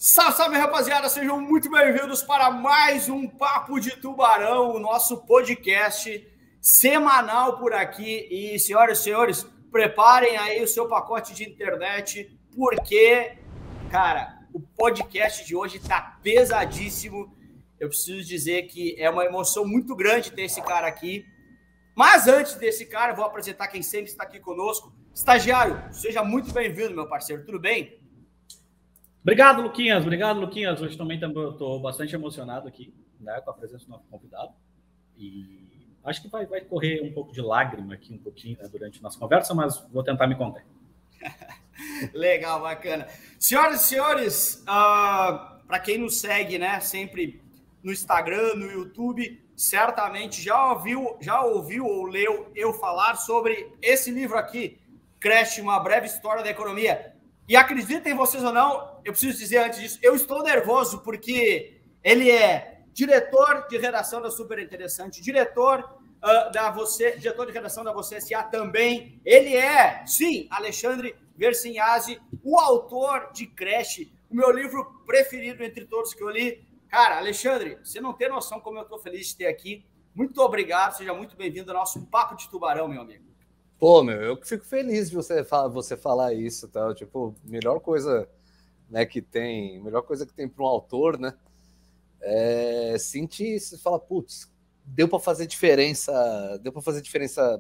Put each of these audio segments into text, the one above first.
Salve, salve, rapaziada! Sejam muito bem-vindos para mais um Papo de Tubarão, o nosso podcast semanal por aqui. E, senhoras e senhores, preparem aí o seu pacote de internet, porque, cara, o podcast de hoje tá pesadíssimo. Eu preciso dizer que é uma emoção muito grande ter esse cara aqui. Mas antes desse cara, eu vou apresentar quem sempre está aqui conosco. Estagiário, seja muito bem-vindo, meu parceiro. Tudo bem? Obrigado, Luquinhas. Obrigado, Luquinhas. Hoje também estou bastante emocionado aqui, né, com a presença do nosso convidado. E acho que vai correr um pouco de lágrima aqui, um pouquinho, né, durante a nossa conversa, mas vou tentar me conter. Legal, bacana. Senhoras e senhores, para quem nos segue, né, sempre no Instagram, no YouTube, certamente já ouviu ou leu eu falar sobre esse livro aqui, Crash, uma breve história da economia. E acreditem vocês ou não, eu preciso dizer antes disso, eu estou nervoso porque ele é diretor de redação da Super Interessante, diretor de redação da Você S.A. também. Ele é, sim, Alexandre Versinhasi, o autor de Crash, o meu livro preferido entre todos que eu li. Cara, Alexandre, você não tem noção como eu estou feliz de ter aqui. Muito obrigado, seja muito bem-vindo ao nosso Papo de Tubarão, meu amigo. Pô, meu, eu fico feliz de você falar isso, tá? Tipo, melhor coisa, né, que tem para um autor, né, é sentir isso, falar, putz, deu para fazer diferença,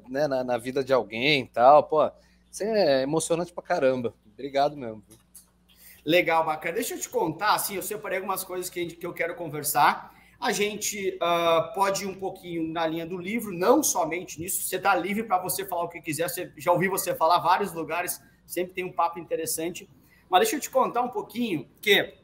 né, na vida de alguém e tal, pô, isso é emocionante pra caramba. Obrigado mesmo. Legal, bacana. Deixa eu te contar, assim, eu separei algumas coisas que eu quero conversar. A gente pode ir um pouquinho na linha do livro, não somente nisso. Você está livre para você falar o que quiser. Já ouvi você falar vários lugares, sempre tem um papo interessante. Mas deixa eu te contar um pouquinho, porque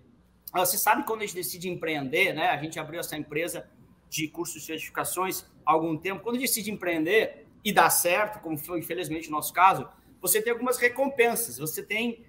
você sabe quando a gente decide empreender, né? A gente abriu essa empresa de cursos e certificações há algum tempo. Quando a gente decide empreender e dá certo, como foi infelizmente o nosso caso, você tem algumas recompensas. Você tem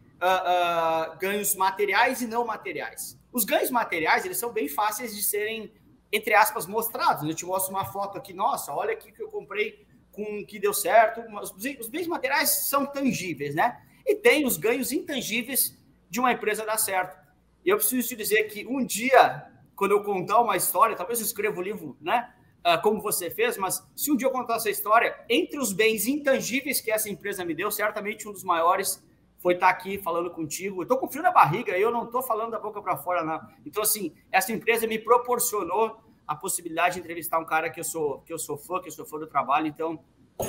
ganhos materiais e não materiais. Os ganhos materiais, eles são bem fáceis de serem, entre aspas, mostrados. Eu te mostro uma foto aqui, nossa, olha aqui que eu comprei com que deu certo. Os bens materiais são tangíveis, né? E tem os ganhos intangíveis de uma empresa dar certo. E eu preciso te dizer que um dia, quando eu contar uma história, talvez eu escreva o livro, né? Como você fez, mas se um dia eu contar essa história, entre os bens intangíveis que essa empresa me deu, certamente um dos maiores foi estar aqui falando contigo. Eu estou com frio na barriga e eu não estou falando da boca para fora, não. Então, assim, essa empresa me proporcionou a possibilidade de entrevistar um cara que eu sou fã do trabalho. Então,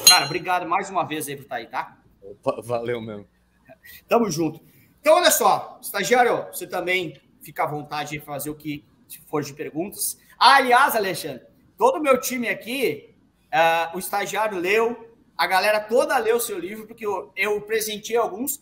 cara, obrigado mais uma vez aí por estar aí, tá? Valeu mesmo. Tamo junto. Então, olha só, estagiário, você também fica à vontade de fazer o que for de perguntas. Aliás, Alexandre, todo o meu time aqui, o estagiário leu, a galera toda leu o seu livro, porque eu presenteei alguns.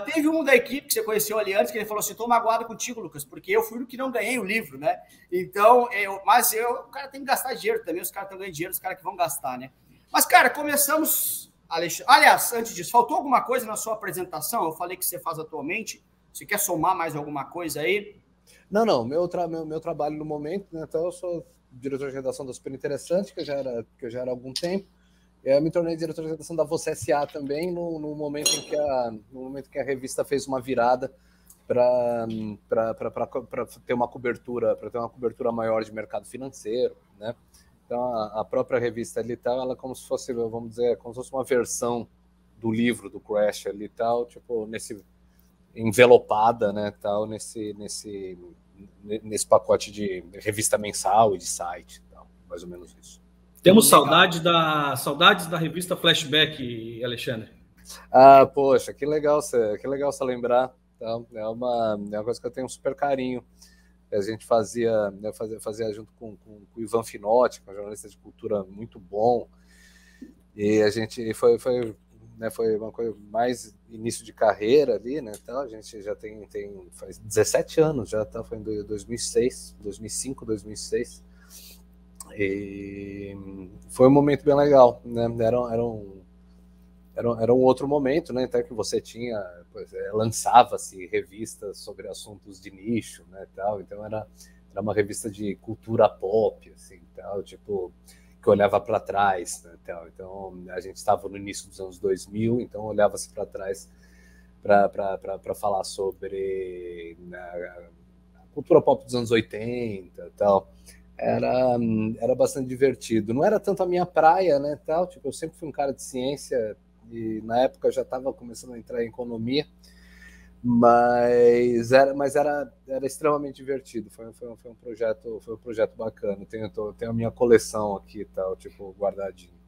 Teve um da equipe que você conheceu ali antes, que ele falou assim, tô magoado contigo, Lucas, porque eu fui o que não ganhei o livro, né? Então, o cara tem que gastar dinheiro também, os caras estão ganhando dinheiro, os caras que vão gastar, né? Mas, cara, começamos, Alexandre. Aliás, antes disso, faltou alguma coisa na sua apresentação? Eu falei que você faz atualmente. Você quer somar mais alguma coisa aí? Não, meu trabalho no momento, né? Então eu sou diretor de redação da Super Interessante, que eu já era há algum tempo. Eu me tornei diretor de redação da Você S.A. também no momento em que a revista fez uma virada para ter uma cobertura maior de mercado financeiro, né? Então a própria revista ali tal, ela como se fosse, vamos dizer, como se fosse uma versão do livro do Crash ali tal, tipo envelopada, né, tal, nesse pacote de revista mensal e de site, tal, mais ou menos isso. Temos saudades da revista Flashback, Alexandre. Poxa, que legal você lembrar. Tá? É uma coisa que eu tenho um super carinho. A gente fazia junto com o Ivan Finotti, que é um jornalista de cultura muito bom. E a gente foi uma coisa mais início de carreira ali, né? Então, a gente já faz 17 anos já, tá? Foi em 2005, 2006. E foi um momento bem legal, né? Era um outro momento, né? Até que você lançava-se revistas sobre assuntos de nicho, né? Tal. Então era uma revista de cultura pop, assim, tal, tipo, que olhava para trás, né? Tal. Então a gente estava no início dos anos 2000, então olhava-se para trás para falar sobre a cultura pop dos anos 80 e tal. Era bastante divertido. Não era tanto a minha praia, né, tal. Tipo, eu sempre fui um cara de ciência e na época eu já estava começando a entrar em economia, mas era extremamente divertido. Foi um projeto bacana. Tenho a minha coleção aqui, tal, tipo, guardadinho.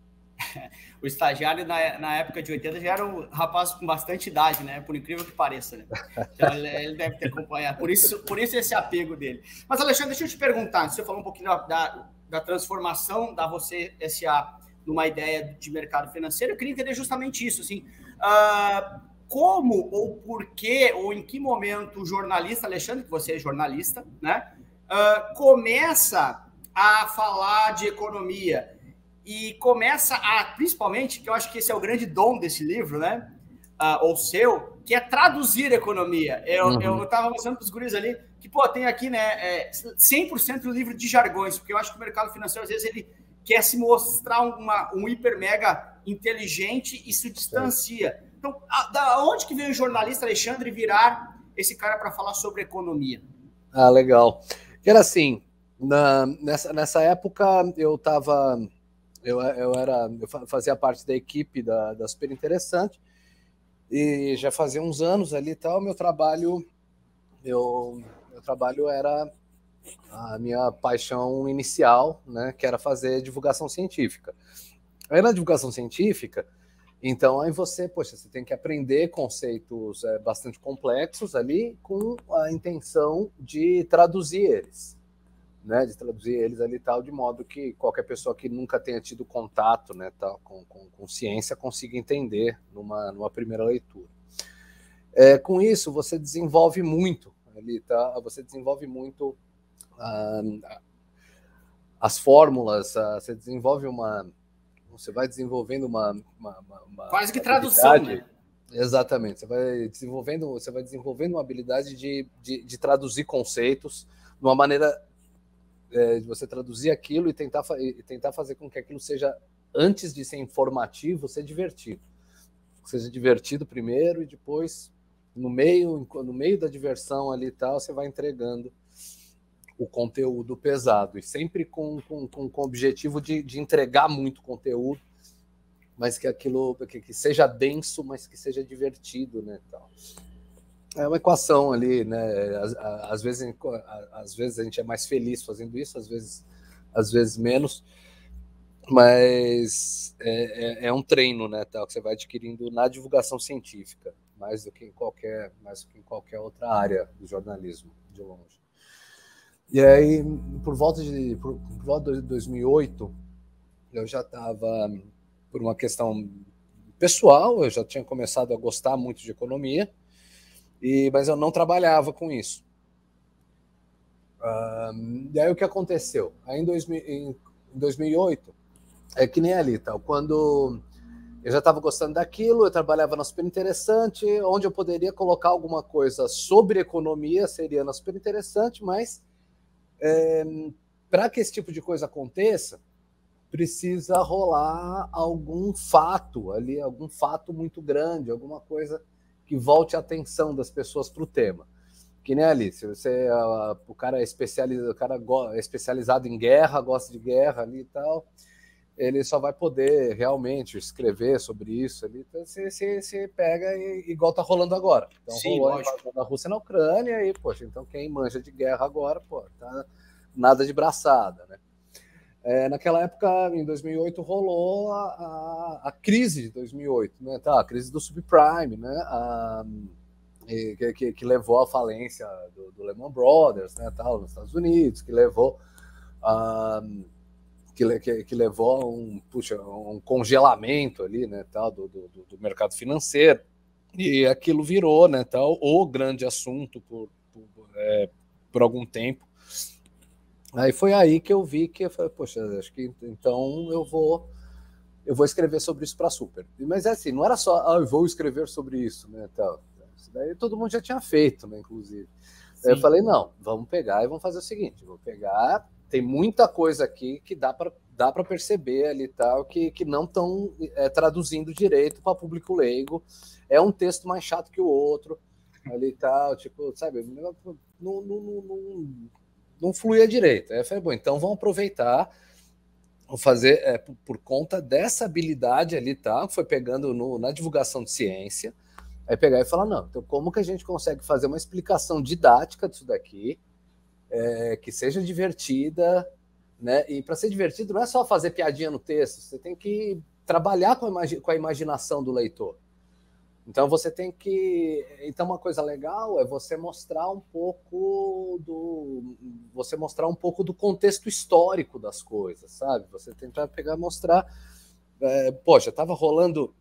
O estagiário na época de 80 já era um rapaz com bastante idade, né? Por incrível que pareça, né? Então ele deve ter acompanhado. Por isso esse apego dele. Mas, Alexandre, deixa eu te perguntar. Você falou um pouquinho da transformação da Você SA numa ideia de mercado financeiro. Eu queria entender justamente isso, assim. Como ou por que ou em que momento o jornalista, Alexandre, que você é jornalista, né? Começa a falar de economia e começa principalmente, que eu acho que esse é o grande dom desse livro, né? Ou seu, que é traduzir economia. Eu estava mostrando para os guris ali que, pô, tem aqui, né, 100% do livro de jargões, porque eu acho que o mercado financeiro, às vezes, ele quer se mostrar um hiper mega inteligente e se distancia. Então, da onde que veio o jornalista Alexandre virar esse cara para falar sobre economia? Legal. Era assim, nessa época eu fazia parte da equipe da Super Interessante e já fazia uns anos ali e tal. Meu trabalho era a minha paixão inicial, né, que era fazer divulgação científica. Aí na divulgação científica, então aí você tem que aprender conceitos bastante complexos ali com a intenção de traduzir eles. Né, de traduzir eles ali tal, de modo que qualquer pessoa que nunca tenha tido contato, né, tal, com ciência consiga entender numa primeira leitura. Com isso, você desenvolve muito ali, tá? Você desenvolve muito as fórmulas, você desenvolve você vai desenvolvendo uma quase que tradução, né? Exatamente. Você vai desenvolvendo uma habilidade de traduzir conceitos de uma maneira de você traduzir aquilo e tentar fazer com que aquilo seja, antes de ser informativo, ser divertido. Seja divertido primeiro e depois, no meio da diversão ali e tal, você vai entregando o conteúdo pesado. E sempre com o objetivo de entregar muito conteúdo, mas que aquilo que seja denso, mas que seja divertido, né, tal. É uma equação ali, né? Às vezes a gente é mais feliz fazendo isso, às vezes menos, mas é um treino, né? Tal, que você vai adquirindo na divulgação científica, mais do que em qualquer outra área do jornalismo, de longe. E aí, por volta de 2008, eu já estava, por uma questão pessoal, eu já tinha começado a gostar muito de economia. Mas eu não trabalhava com isso. E aí o que aconteceu? Aí em 2008, é que nem ali, tal, quando eu já estava gostando daquilo, eu trabalhava na Super Interessante, onde eu poderia colocar alguma coisa sobre economia, seria na Super Interessante, mas para que esse tipo de coisa aconteça, precisa rolar algum fato ali, algum fato muito grande, alguma coisa que volte a atenção das pessoas para o tema. Que nem ali, se o cara é especializado em guerra, gosta de guerra ali e tal, ele só vai poder realmente escrever sobre isso ali. Então você pega igual tá rolando agora. Então rolou a invasão da Rússia na Ucrânia e, poxa, então quem manja de guerra agora, pô, tá nada de braçada, né? Naquela época, em 2008, rolou a crise de 2008, né? Tá, a crise do subprime, né? Que levou à falência do Lehman Brothers, né? Tal, nos Estados Unidos, que levou a um congelamento ali, né? Tal, do mercado financeiro. E aquilo virou, né? Tal, o grande assunto por algum tempo. Aí foi aí que eu vi que eu falei, poxa, acho que então eu vou escrever sobre isso para a Super. Mas assim, não era só, eu vou escrever sobre isso, né, tal. Isso daí todo mundo já tinha feito, né, inclusive. Aí eu falei, não, vamos pegar e vamos fazer o seguinte, vou pegar, tem muita coisa aqui que dá para dá para perceber ali tal que não estão traduzindo direito para público leigo. É um texto mais chato que o outro ali tal, tipo, sabe, não fluía direito. Aí eu falei, bom, então vamos aproveitar, vou fazer por conta dessa habilidade ali, tá? Foi pegando na divulgação de ciência, aí pegar e falar, não, então como que a gente consegue fazer uma explicação didática disso daqui, que seja divertida, né? E para ser divertido não é só fazer piadinha no texto, você tem que trabalhar com a imaginação do leitor. Então você tem que. Então, uma coisa legal é você mostrar um pouco do contexto histórico das coisas, sabe? Você tentar pegar e mostrar. Poxa, estava rolando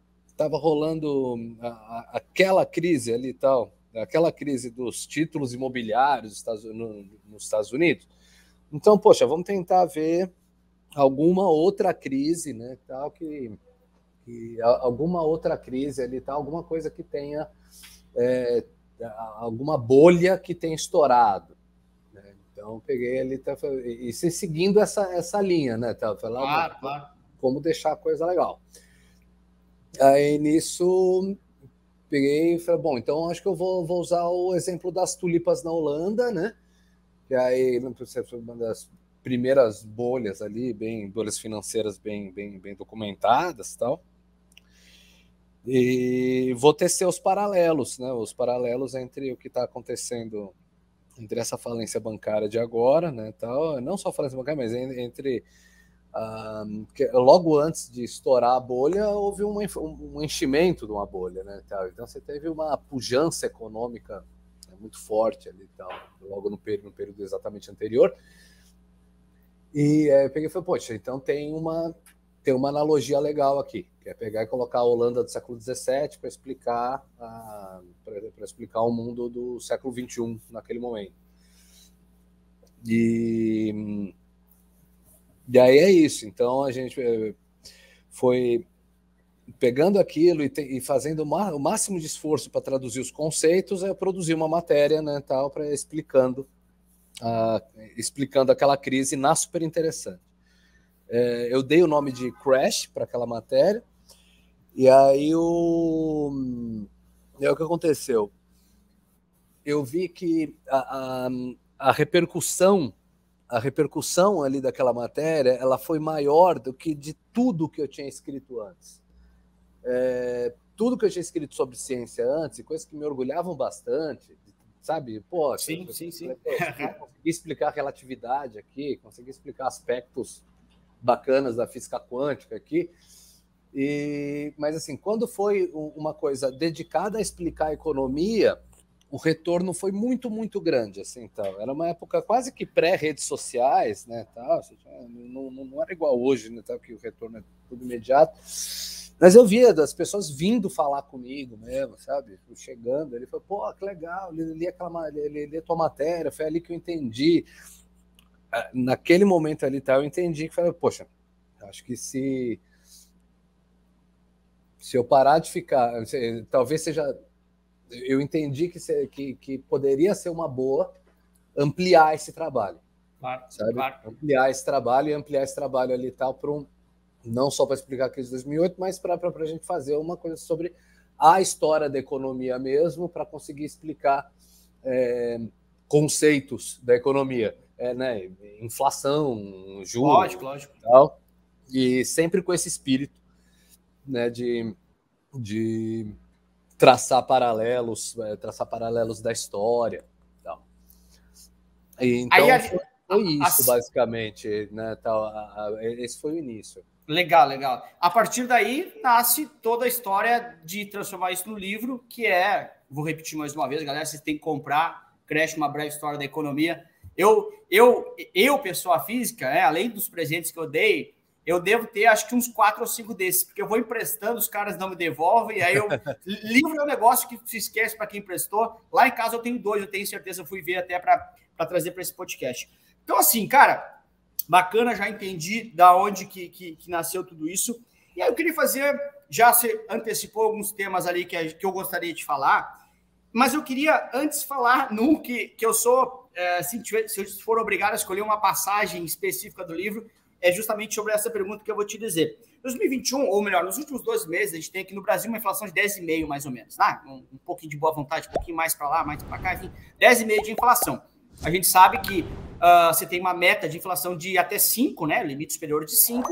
aquela crise ali e tal, aquela crise dos títulos imobiliários nos Estados Unidos. Então, poxa, vamos tentar ver alguma outra crise, né? Tal que alguma outra crise ali, tá? Alguma coisa que tenha alguma bolha que tenha estourado, né? Então peguei ali e seguindo essa linha, né? Tá? Claro. Como deixar a coisa legal. Aí nisso peguei e falei, bom, então acho que eu vou usar o exemplo das tulipas na Holanda, né? Que aí não precisa ser uma das primeiras bolhas ali, bolhas financeiras bem documentadas, tal. E vou tecer os paralelos, né? Os paralelos entre o que está acontecendo entre essa falência bancária de agora, né? Tal, não só a falência bancária, mas entre logo antes de estourar a bolha houve um enchimento de uma bolha, né? Tal. Então você teve uma pujança econômica muito forte ali, tal, logo no período exatamente anterior. E eu peguei e falei, poxa, então tem uma analogia legal aqui, que é pegar e colocar a Holanda do século XVII para explicar o mundo do século XXI naquele momento. E aí é isso. Então a gente foi pegando aquilo e fazendo o máximo de esforço para traduzir os conceitos, produzir uma matéria, né, tal, para explicando aquela crise na Super Interessante. Eu dei o nome de Crash para aquela matéria, e aí o que aconteceu? Eu vi que a repercussão ali daquela matéria, ela foi maior do que de tudo que eu tinha escrito antes. Tudo que eu tinha escrito sobre ciência antes, e coisas que me orgulhavam bastante, sabe? Pô, sim. Consegui explicar a relatividade aqui, consegui explicar aspectos bacanas da física quântica aqui. Mas, assim, quando foi uma coisa dedicada a explicar a economia, o retorno foi muito, muito grande. Assim, tal. Era uma época quase que pré-redes sociais, né? Tal. Não era igual hoje, né? Tal, que o retorno é tudo imediato. Mas eu via das pessoas vindo falar comigo mesmo, sabe? Chegando, ele falou, pô, que legal, li a tua matéria, foi ali que eu entendi. Naquele momento ali, tá, eu entendi que falei, poxa, acho que se eu parar de ficar, talvez seja, eu entendi que poderia ser uma boa ampliar esse trabalho, sabe? Claro. Ampliar esse trabalho ali tal para não só para explicar a crise de 2008, mas para a gente fazer uma coisa sobre a história da economia mesmo, para conseguir explicar conceitos da economia, né? Inflação, juros, lógico. Tal, e sempre com esse espírito, né, de traçar paralelos da história. Tal. E, então, foi isso, basicamente, né? Tal, esse foi o início. Legal. A partir daí nasce toda a história de transformar isso no livro, que vou repetir mais uma vez, galera, vocês têm que comprar Crash, uma breve história da economia. Eu pessoa física, né, além dos presentes que eu dei, eu devo ter acho que uns 4 ou 5 desses, porque eu vou emprestando, os caras não me devolvem, e aí livro é um negócio que se esquece para quem emprestou. Lá em casa eu tenho 2, eu tenho certeza, eu fui ver até para trazer para esse podcast. Então, assim, cara, bacana, já entendi da onde que nasceu tudo isso. E aí eu queria fazer, já se antecipou alguns temas ali que eu gostaria de falar, mas eu queria antes falar num que eu sou, se eu for obrigado a escolher uma passagem específica do livro, é justamente sobre essa pergunta que eu vou te dizer. 2021, ou melhor, nos últimos 12 meses, a gente tem aqui no Brasil uma inflação de 10,5%, mais ou menos, tá? Um pouquinho de boa vontade, um pouquinho mais para lá, mais para cá, enfim, 10,5% de inflação. A gente sabe que você tem uma meta de inflação de até 5%, né? Limite superior de 5%,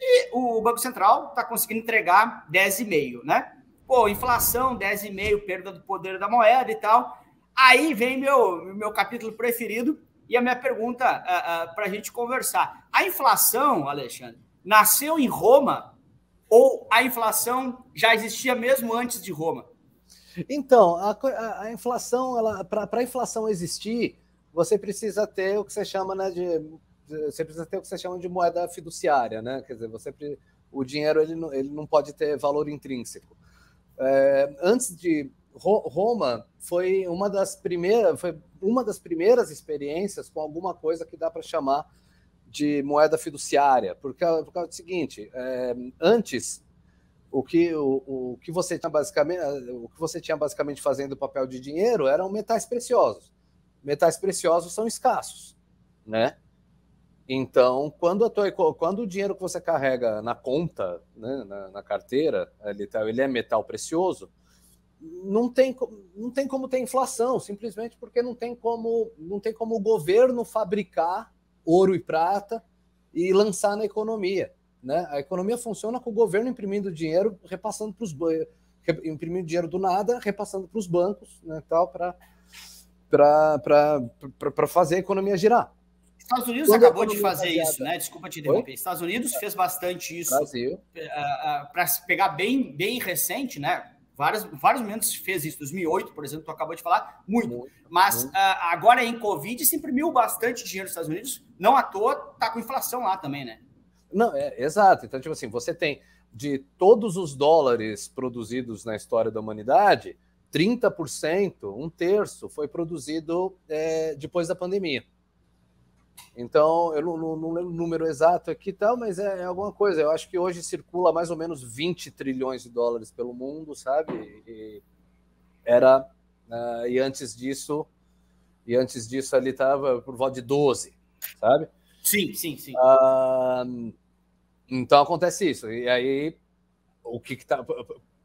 e o Banco Central está conseguindo entregar 10,5%, né? Pô, inflação, 10,5%, perda do poder da moeda e tal. Aí vem meu capítulo preferido e a minha pergunta para a gente conversar. A inflação, Alexandre, nasceu em Roma ou a inflação já existia mesmo antes de Roma? Então, a inflação, para a inflação existir, você precisa ter o que você chama, né, você precisa ter o que você chama de moeda fiduciária, né? Quer dizer, o dinheiro ele não pode ter valor intrínseco. Antes de Roma foi uma das primeiras experiências com alguma coisa que dá para chamar de moeda fiduciária, por causa do seguinte: antes o que você tinha basicamente fazendo o papel de dinheiro eram metais preciosos. Metais preciosos são escassos, né? Então, quando o dinheiro que você carrega na conta, né, na carteira, ele é metal precioso, não tem como ter inflação, simplesmente porque não tem como o governo fabricar ouro e prata e lançar na economia, né? A economia funciona com o governo imprimindo dinheiro, repassando para os bancos, imprimindo dinheiro do nada, repassando para os bancos, né, tal, para fazer a economia girar. Estados Unidos acabou de fazer isso, né? Desculpa te interromper. Estados Unidos fez bastante isso. Brasil. Para pegar bem recente, né? Vários momentos fez isso. 2008, por exemplo, tu acabou de falar, muito. Mas agora em Covid se imprimiu bastante dinheiro nos Estados Unidos. Não à toa, tá com inflação lá também, né? Não, exato. Então, tipo assim, você tem de todos os dólares produzidos na história da humanidade, 30%, um terço, foi produzido depois da pandemia. Então, eu não lembro o número exato aqui, tal, mas é alguma coisa. Eu acho que hoje circula mais ou menos 20 trilhões de dólares pelo mundo, sabe? E antes disso ali estava por volta de 12, sabe? Sim. Então acontece isso. E aí,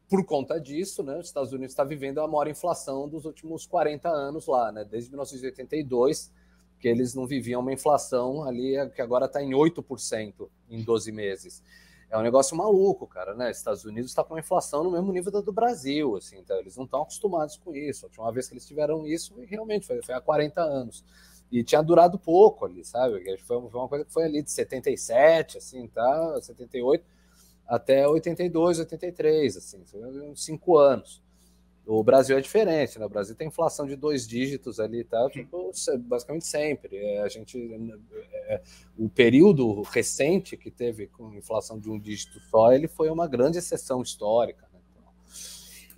por conta disso, né, os Estados Unidos está vivendo a maior inflação dos últimos 40 anos lá, né? Desde 1982, que eles não viviam uma inflação ali que agora está em 8% em 12 meses. É um negócio maluco, cara, né? Estados Unidos está com uma inflação no mesmo nível da do Brasil, assim, então eles não estão acostumados com isso. A última vez que eles tiveram isso, realmente, foi há 40 anos. E tinha durado pouco ali, sabe? Foi uma coisa que foi ali de 77, assim, tá? 78, até 82, 83, assim, uns 5 anos. O Brasil é diferente, né? O Brasil tem inflação de 2 dígitos ali, tá? Tipo, basicamente sempre. O período recente que teve com inflação de 1 dígito só, ele foi uma grande exceção histórica, né?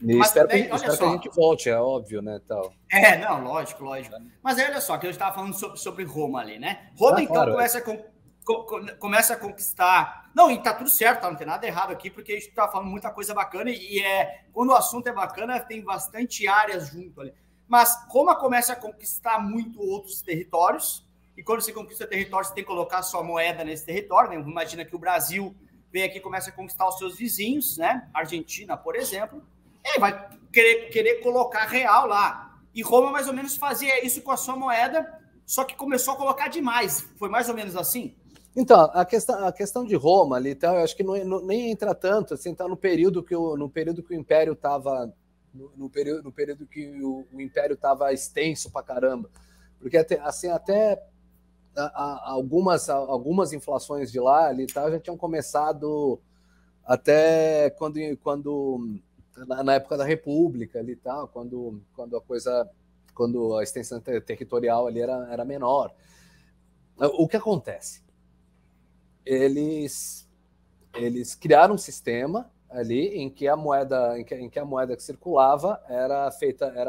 Então, espero que a gente volte, é óbvio, né? Tal. Não, lógico. Mas aí, olha só, que eu estava falando sobre Roma ali, né? Roma, então, claro, começa a conquistar... Não, e tá tudo certo, tá? Não tem nada errado aqui, porque a gente tá falando muita coisa bacana quando o assunto é bacana, tem bastante áreas junto ali. Mas Roma começa a conquistar muito outros territórios, e quando você conquista território, você tem que colocar sua moeda nesse território, né? Imagina que o Brasil vem aqui e começa a conquistar os seus vizinhos, né? Argentina, por exemplo, e vai querer colocar real lá. E Roma, mais ou menos, fazia isso com a sua moeda, só que começou a colocar demais. Foi mais ou menos assim? Então, a questão de Roma ali, então, eu acho que nem entra tanto, assim, tá no período que o Império estava, no período que o Império estava extenso pra caramba, porque assim, até algumas inflações de lá ali, tá, já tinham começado até quando na época da República ali, tá, quando a extensão territorial ali era menor. O que acontece? Eles criaram um sistema ali em que a moeda que circulava era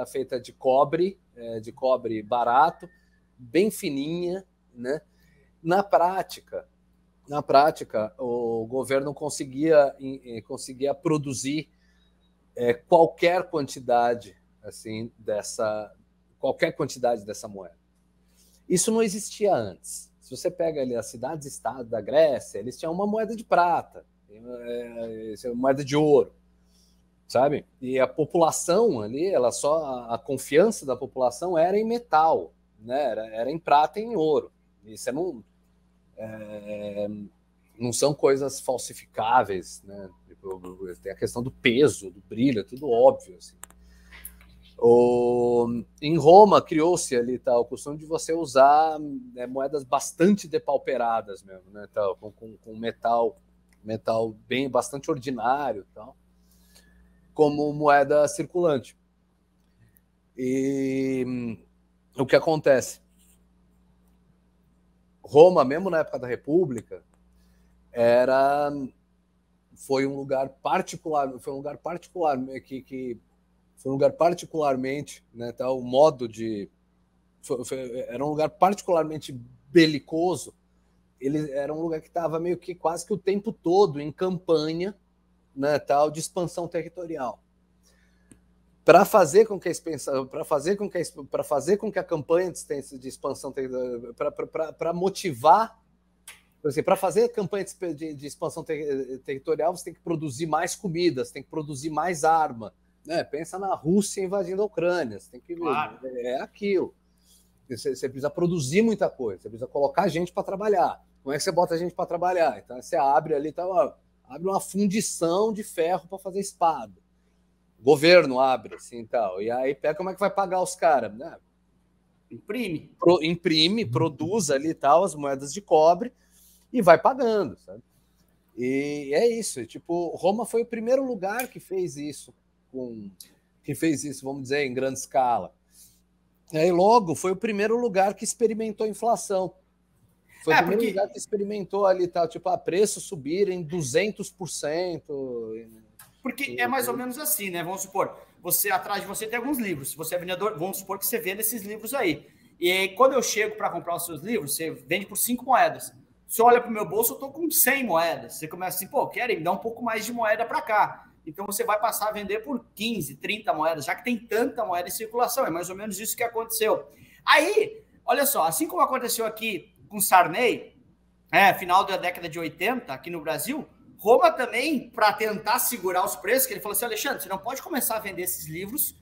feita de cobre barato, bem fininha, né? Na prática, o governo conseguia produzir qualquer quantidade dessa moeda. Isso não existia antes. Se você pega ali as cidades-estado da Grécia, eles tinham uma moeda de prata, moeda de ouro, sabe? E a população ali, a confiança da população era em metal, né? Era em prata e em ouro. Isso não são coisas falsificáveis, né? Tem a questão do peso, do brilho, é tudo óbvio, assim. Em Roma criou-se ali o costume de você usar moedas bastante depauperadas mesmo, né, com metal bastante ordinário, como moeda circulante. E o que acontece? Roma, mesmo na época da República, foi um lugar particularmente, né, o modo de... era um lugar particularmente belicoso. Ele era um lugar que estava meio que quase que o tempo todo em campanha, né, de expansão territorial. Para fazer com que a campanha de expansão territorial, para motivar, para fazer a campanha de expansão territorial, você tem que produzir mais comida, você tem que produzir mais arma. Pensa na Rússia invadindo a Ucrânia. Você tem que ver. Claro. É aquilo. Você precisa produzir muita coisa, você precisa colocar gente para trabalhar. Como é que você bota a gente para trabalhar? Então você abre ali, abre uma fundição de ferro para fazer espada. O governo abre, assim, tal. E aí pega como é que vai pagar os caras, né? Imprime, produz ali as moedas de cobre e vai pagando, sabe? E é isso. Tipo, Roma foi o primeiro lugar que fez isso. Vamos dizer, em grande escala. E aí, logo, foi o primeiro lugar que experimentou inflação. Foi o primeiro lugar que experimentou ali, preços subirem 200%. Porque é mais ou menos assim, né? Vamos supor, atrás de você tem alguns livros. Se você é vendedor, vamos supor que você vende esses livros aí. E aí, quando eu chego para comprar os seus livros, você vende por 5 moedas. Você olha para o meu bolso, eu estou com 100 moedas. Você começa assim, quero me dar um pouco mais de moeda para cá. Então, você vai passar a vender por 15, 30 moedas, já que tem tanta moeda em circulação. É mais ou menos isso que aconteceu. Aí, olha só, assim como aconteceu aqui com Sarney, final da década de 80, aqui no Brasil, Roma também, para tentar segurar os preços, que ele falou assim, Alexandre, você não pode começar a vender esses livros,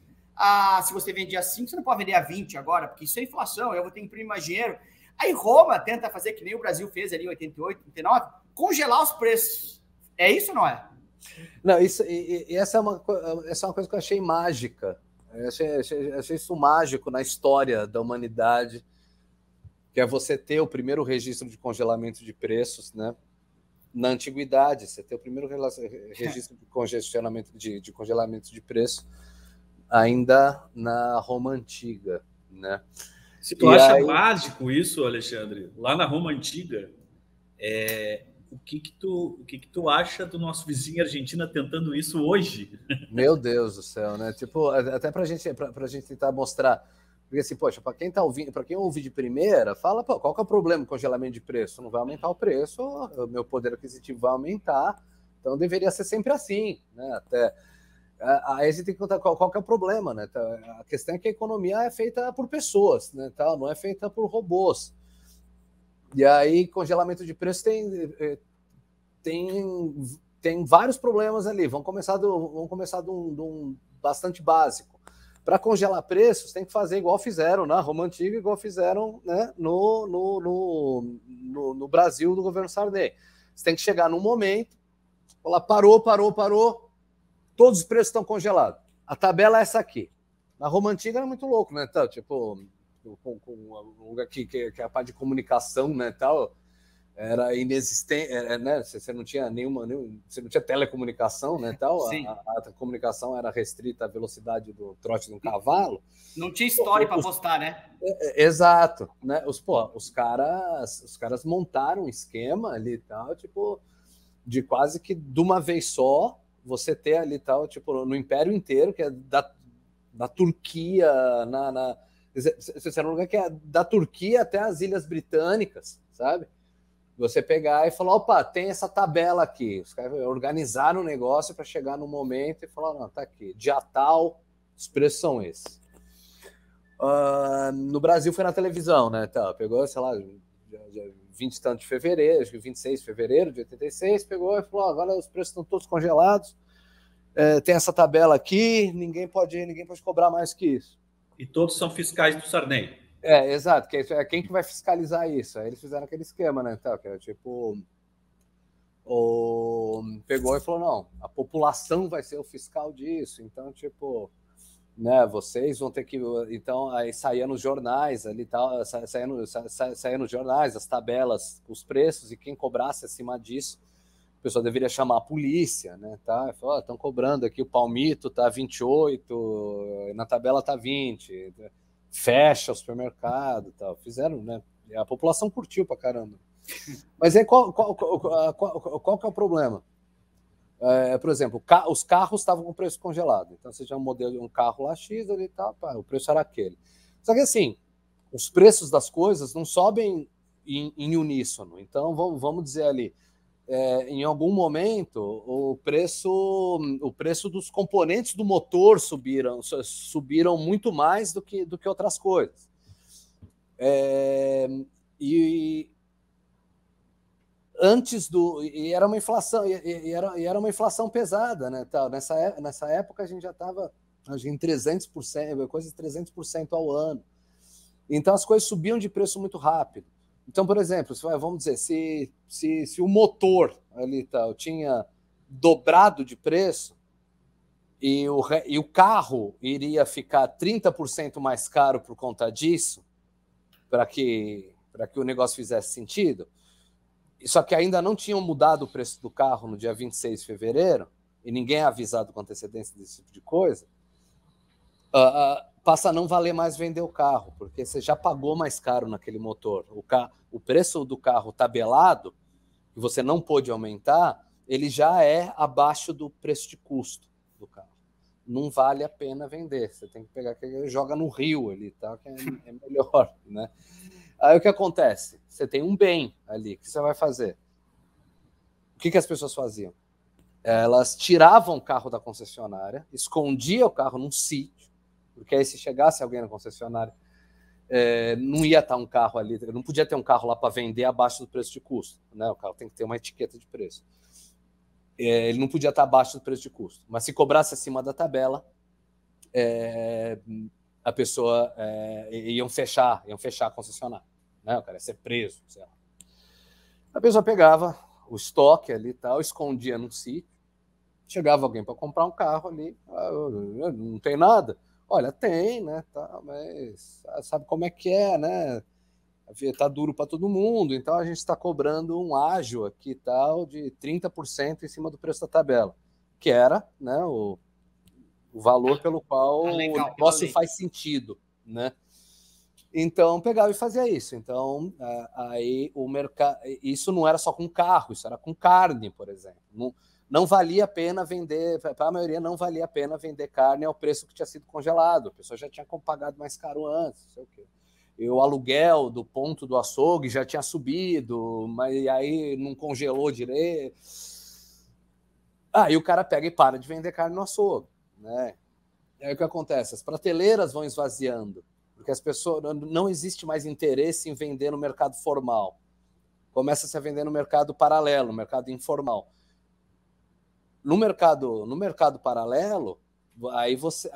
se você vendia 5, você não pode vender a 20 agora, porque isso é inflação, eu vou ter que imprimir mais dinheiro. Aí Roma tenta fazer que nem o Brasil fez ali em 88, 89, congelar os preços. É isso ou não é? Não, essa é uma coisa que eu achei mágica. Eu achei isso mágico na história da humanidade, que é você ter o primeiro registro de congelamento de preços, né? Na antiguidade, você ter o primeiro registro de congelamento de preço ainda na Roma Antiga, né? Se tu acha mágico isso, Alexandre, lá na Roma Antiga, o que tu acha do nosso vizinho Argentina tentando isso hoje? Meu Deus do céu, né? Tipo, até pra gente tentar mostrar, porque assim, poxa, para quem tá ouvindo, para quem ouve de primeira, fala, qual que é o problema do congelamento de preço? Não vai aumentar o preço, o meu poder aquisitivo vai aumentar, então deveria ser sempre assim, né? Até aí você tem que contar qual que é o problema, né? A questão é que a economia é feita por pessoas, né? Não é feita por robôs. E aí, congelamento de preço tem vários problemas ali. Vamos começar de um bastante básico. Para congelar preços, tem que fazer igual fizeram na Roma Antiga, igual fizeram, né, no Brasil do governo Sarney. Você tem que chegar num momento, falar, parou, todos os preços estão congelados. A tabela é essa aqui. Na Roma Antiga era muito louco, né? Tipo, com um lugar que a parte de comunicação, né, era inexistente, né? Você não tinha você não tinha telecomunicação, né, a comunicação era restrita à velocidade do trote de um cavalo. Não tinha história para postar, né? Exato, né? Os caras montaram um esquema ali, tipo, de quase que de uma vez só você ter ali, tipo, no Império inteiro, que é da Turquia, você era um lugar que é da Turquia até as Ilhas Britânicas, sabe? Você pegar e falar, opa, tem essa tabela aqui. Os caras organizaram o negócio para chegar no momento e falar, não, tá aqui, dia tal, os preços são esses. No Brasil foi na televisão, né? Pegou, sei lá, dia 20 e tanto de fevereiro, acho que 26 de fevereiro de 86, pegou e falou, agora os preços estão todos congelados, tem essa tabela aqui, ninguém pode cobrar mais que isso. E todos são fiscais do Sarney. Exato, quem que vai fiscalizar isso? Aí eles fizeram aquele esquema, né? Então, que era tipo... Pegou e falou, não, a população vai ser o fiscal disso, então, tipo... Né, vocês vão ter que... Então, aí saía nos jornais, ali tal, saía nos jornais as tabelas, os preços, e quem cobrasse acima disso, a pessoa deveria chamar a polícia, né, tá? Falou, estão cobrando aqui, o palmito tá 28, na tabela tá 20, fecha o supermercado, tal. Fizeram, né? A população curtiu pra caramba. Mas aí qual que é o problema? Por exemplo, os carros estavam com preço congelado. Então você tinha um modelo de um carro lá X ali, tá, o preço era aquele. Só que assim, os preços das coisas não sobem em uníssono. Então vamos dizer ali, em algum momento o preço dos componentes do motor subiram muito mais do que outras coisas. E era uma inflação, era uma inflação pesada, né? Nessa época a gente já estava em 300%, coisa de 300% ao ano. Então as coisas subiam de preço muito rápido. Então, por exemplo, vamos dizer, se o motor ali tal tinha dobrado de preço e o carro iria ficar 30% mais caro por conta disso, para que o negócio fizesse sentido, só que ainda não tinham mudado o preço do carro no dia 26 de fevereiro, e ninguém é avisado com antecedência desse tipo de coisa, passa a não valer mais vender o carro, porque você já pagou mais caro naquele motor. O preço do carro tabelado, que você não pôde aumentar, ele já é abaixo do preço de custo do carro. Não vale a pena vender. Você tem que pegar aquele, joga no rio ali, tá? Que é melhor, né? Aí o que acontece? Você tem um bem ali, o que você vai fazer? O que as pessoas faziam? Elas tiravam o carro da concessionária, escondiam o carro num sítio, porque aí se chegasse alguém na concessionária, não ia estar um carro ali, não podia ter um carro lá para vender abaixo do preço de custo, né? O carro tem que ter uma etiqueta de preço. Ele não podia estar abaixo do preço de custo, mas se cobrasse acima da tabela, a pessoa iam fechar a concessionária, né? O cara ia ser preso, sei lá. A pessoa pegava o estoque ali e tal, escondia num sítio, chegava alguém para comprar um carro ali, não tem nada. Olha, tem, né? Tá, mas sabe como é que é, né? Tá duro para todo mundo, então a gente está cobrando um ágio aqui tal de 30% em cima do preço da tabela, que era, né, o valor pelo qual o negócio faz sentido, né? Então pegava e fazia isso. Então aí o mercado, isso não era só com carro, isso era com carne, por exemplo. Não valia a pena vender, para a maioria não valia a pena vender carne ao preço que tinha sido congelado. A pessoa já tinha pagado mais caro antes, não sei o quê. E o aluguel do ponto do açougue já tinha subido, mas aí não congelou direito. Aí o cara pega e para de vender carne no açougue, né? E aí o que acontece? As prateleiras vão esvaziando, porque as pessoas não existe mais interesse em vender no mercado formal. Começa-se a vender no mercado paralelo, no mercado informal. No mercado paralelo, aí você,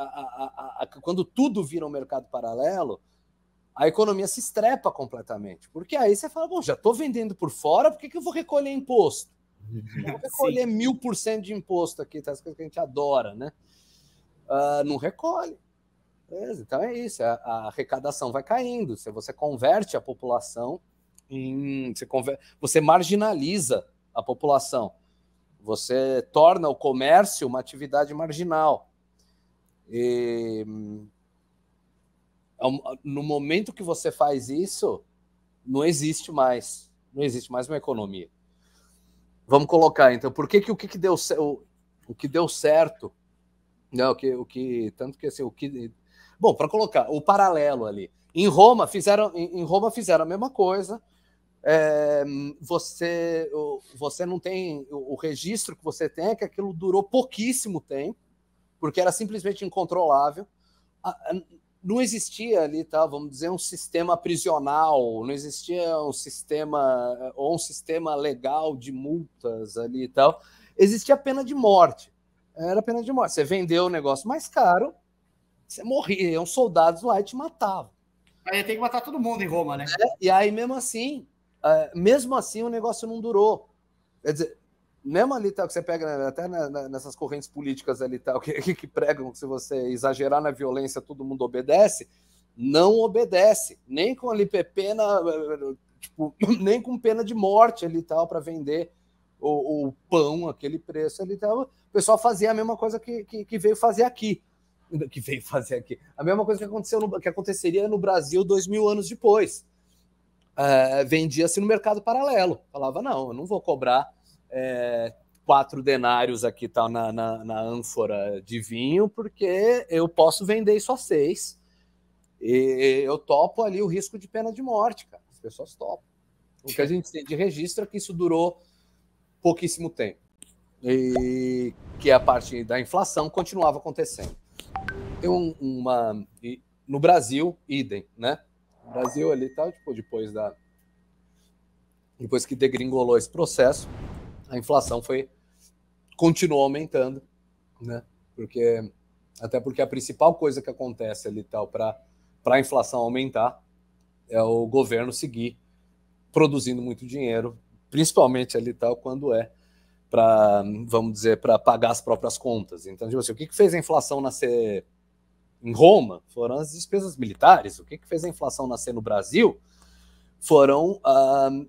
quando tudo vira um mercado paralelo, a economia se estrepa completamente. Porque aí você fala, bom, já estou vendendo por fora, por que eu vou recolher imposto? Eu vou recolher 1000% de imposto aqui, tá? As coisas que a gente adora, né? Não recolhe. Beleza? Então é isso, a arrecadação vai caindo. Você converte a população você marginaliza a população. Você torna o comércio uma atividade marginal. E no momento que você faz isso, não existe mais uma economia. Vamos colocar, então, por que o que deu certo, né, bom, para colocar o paralelo ali. Em Roma fizeram a mesma coisa. Você não tem o registro que você tem, é que aquilo durou pouquíssimo tempo, porque era simplesmente incontrolável. não existia ali, tá, vamos dizer, um sistema prisional, não existia um sistema legal de multas ali e tal. Existia pena de morte. Era pena de morte. Você vendeu o negócio mais caro, você morria, iam soldados lá e te matavam. Aí tem que matar todo mundo em Roma, né? E aí, mesmo assim, o negócio não durou. Quer dizer, mesmo ali tal, que você pega, né, até nessas correntes políticas ali tal, que pregam que se você exagerar na violência todo mundo obedece, não obedece, nem com ali pena, tipo, nem com pena de morte ali tal, para vender o pão, aquele preço ali tal. O pessoal fazia a mesma coisa que veio fazer aqui. A mesma coisa que aconteceria no Brasil 2000 anos depois. Vendia-se no mercado paralelo. Falava, não, eu não vou cobrar 4 denários aqui tá, na ânfora de vinho, porque eu posso vender isso a 6. E eu topo ali o risco de pena de morte, cara. As pessoas topam. O que a gente tem de registro é que isso durou pouquíssimo tempo. E que a parte da inflação continuava acontecendo. No Brasil, idem, né? No Brasil ali tal, tipo, depois que degringolou esse processo, a inflação continuou aumentando, né? Até porque a principal coisa que acontece ali tal para a inflação aumentar é o governo seguir produzindo muito dinheiro, principalmente ali tal quando para, vamos dizer, para pagar as próprias contas. Então, tipo assim, o que fez a inflação nascer em Roma foram as despesas militares. O que fez a inflação nascer no Brasil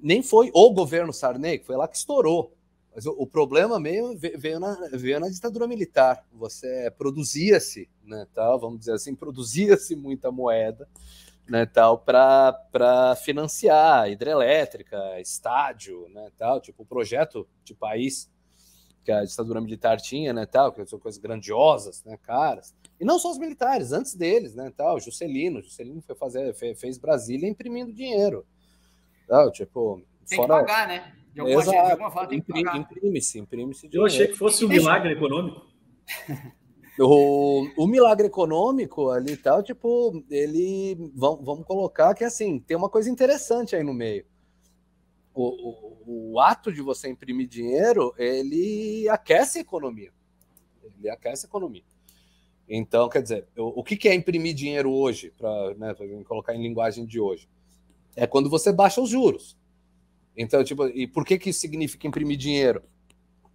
nem foi o governo Sarney, que foi lá que estourou. Mas o problema meio veio na ditadura militar. Você produzia-se, né, tal, vamos dizer assim, produzia-se muita moeda, né, tal, para financiar hidrelétrica, estádio, né, tal, tipo o projeto de país que a ditadura militar tinha, né, tal, que são coisas grandiosas, né, caras. E não só os militares, antes deles, né, tal, Juscelino fez Brasília imprimindo dinheiro. Tal, tipo, tem que pagar, né? De alguma forma tem que pagar. Imprime-se dinheiro. Eu achei que fosse um milagre econômico. O milagre econômico ali e tal, tipo, vamos colocar que assim, tem uma coisa interessante aí no meio. O ato de você imprimir dinheiro, ele aquece a economia. Então, quer dizer, o que é imprimir dinheiro hoje, para colocar em linguagem de hoje? É quando você baixa os juros. Então, tipo, e por que isso significa imprimir dinheiro?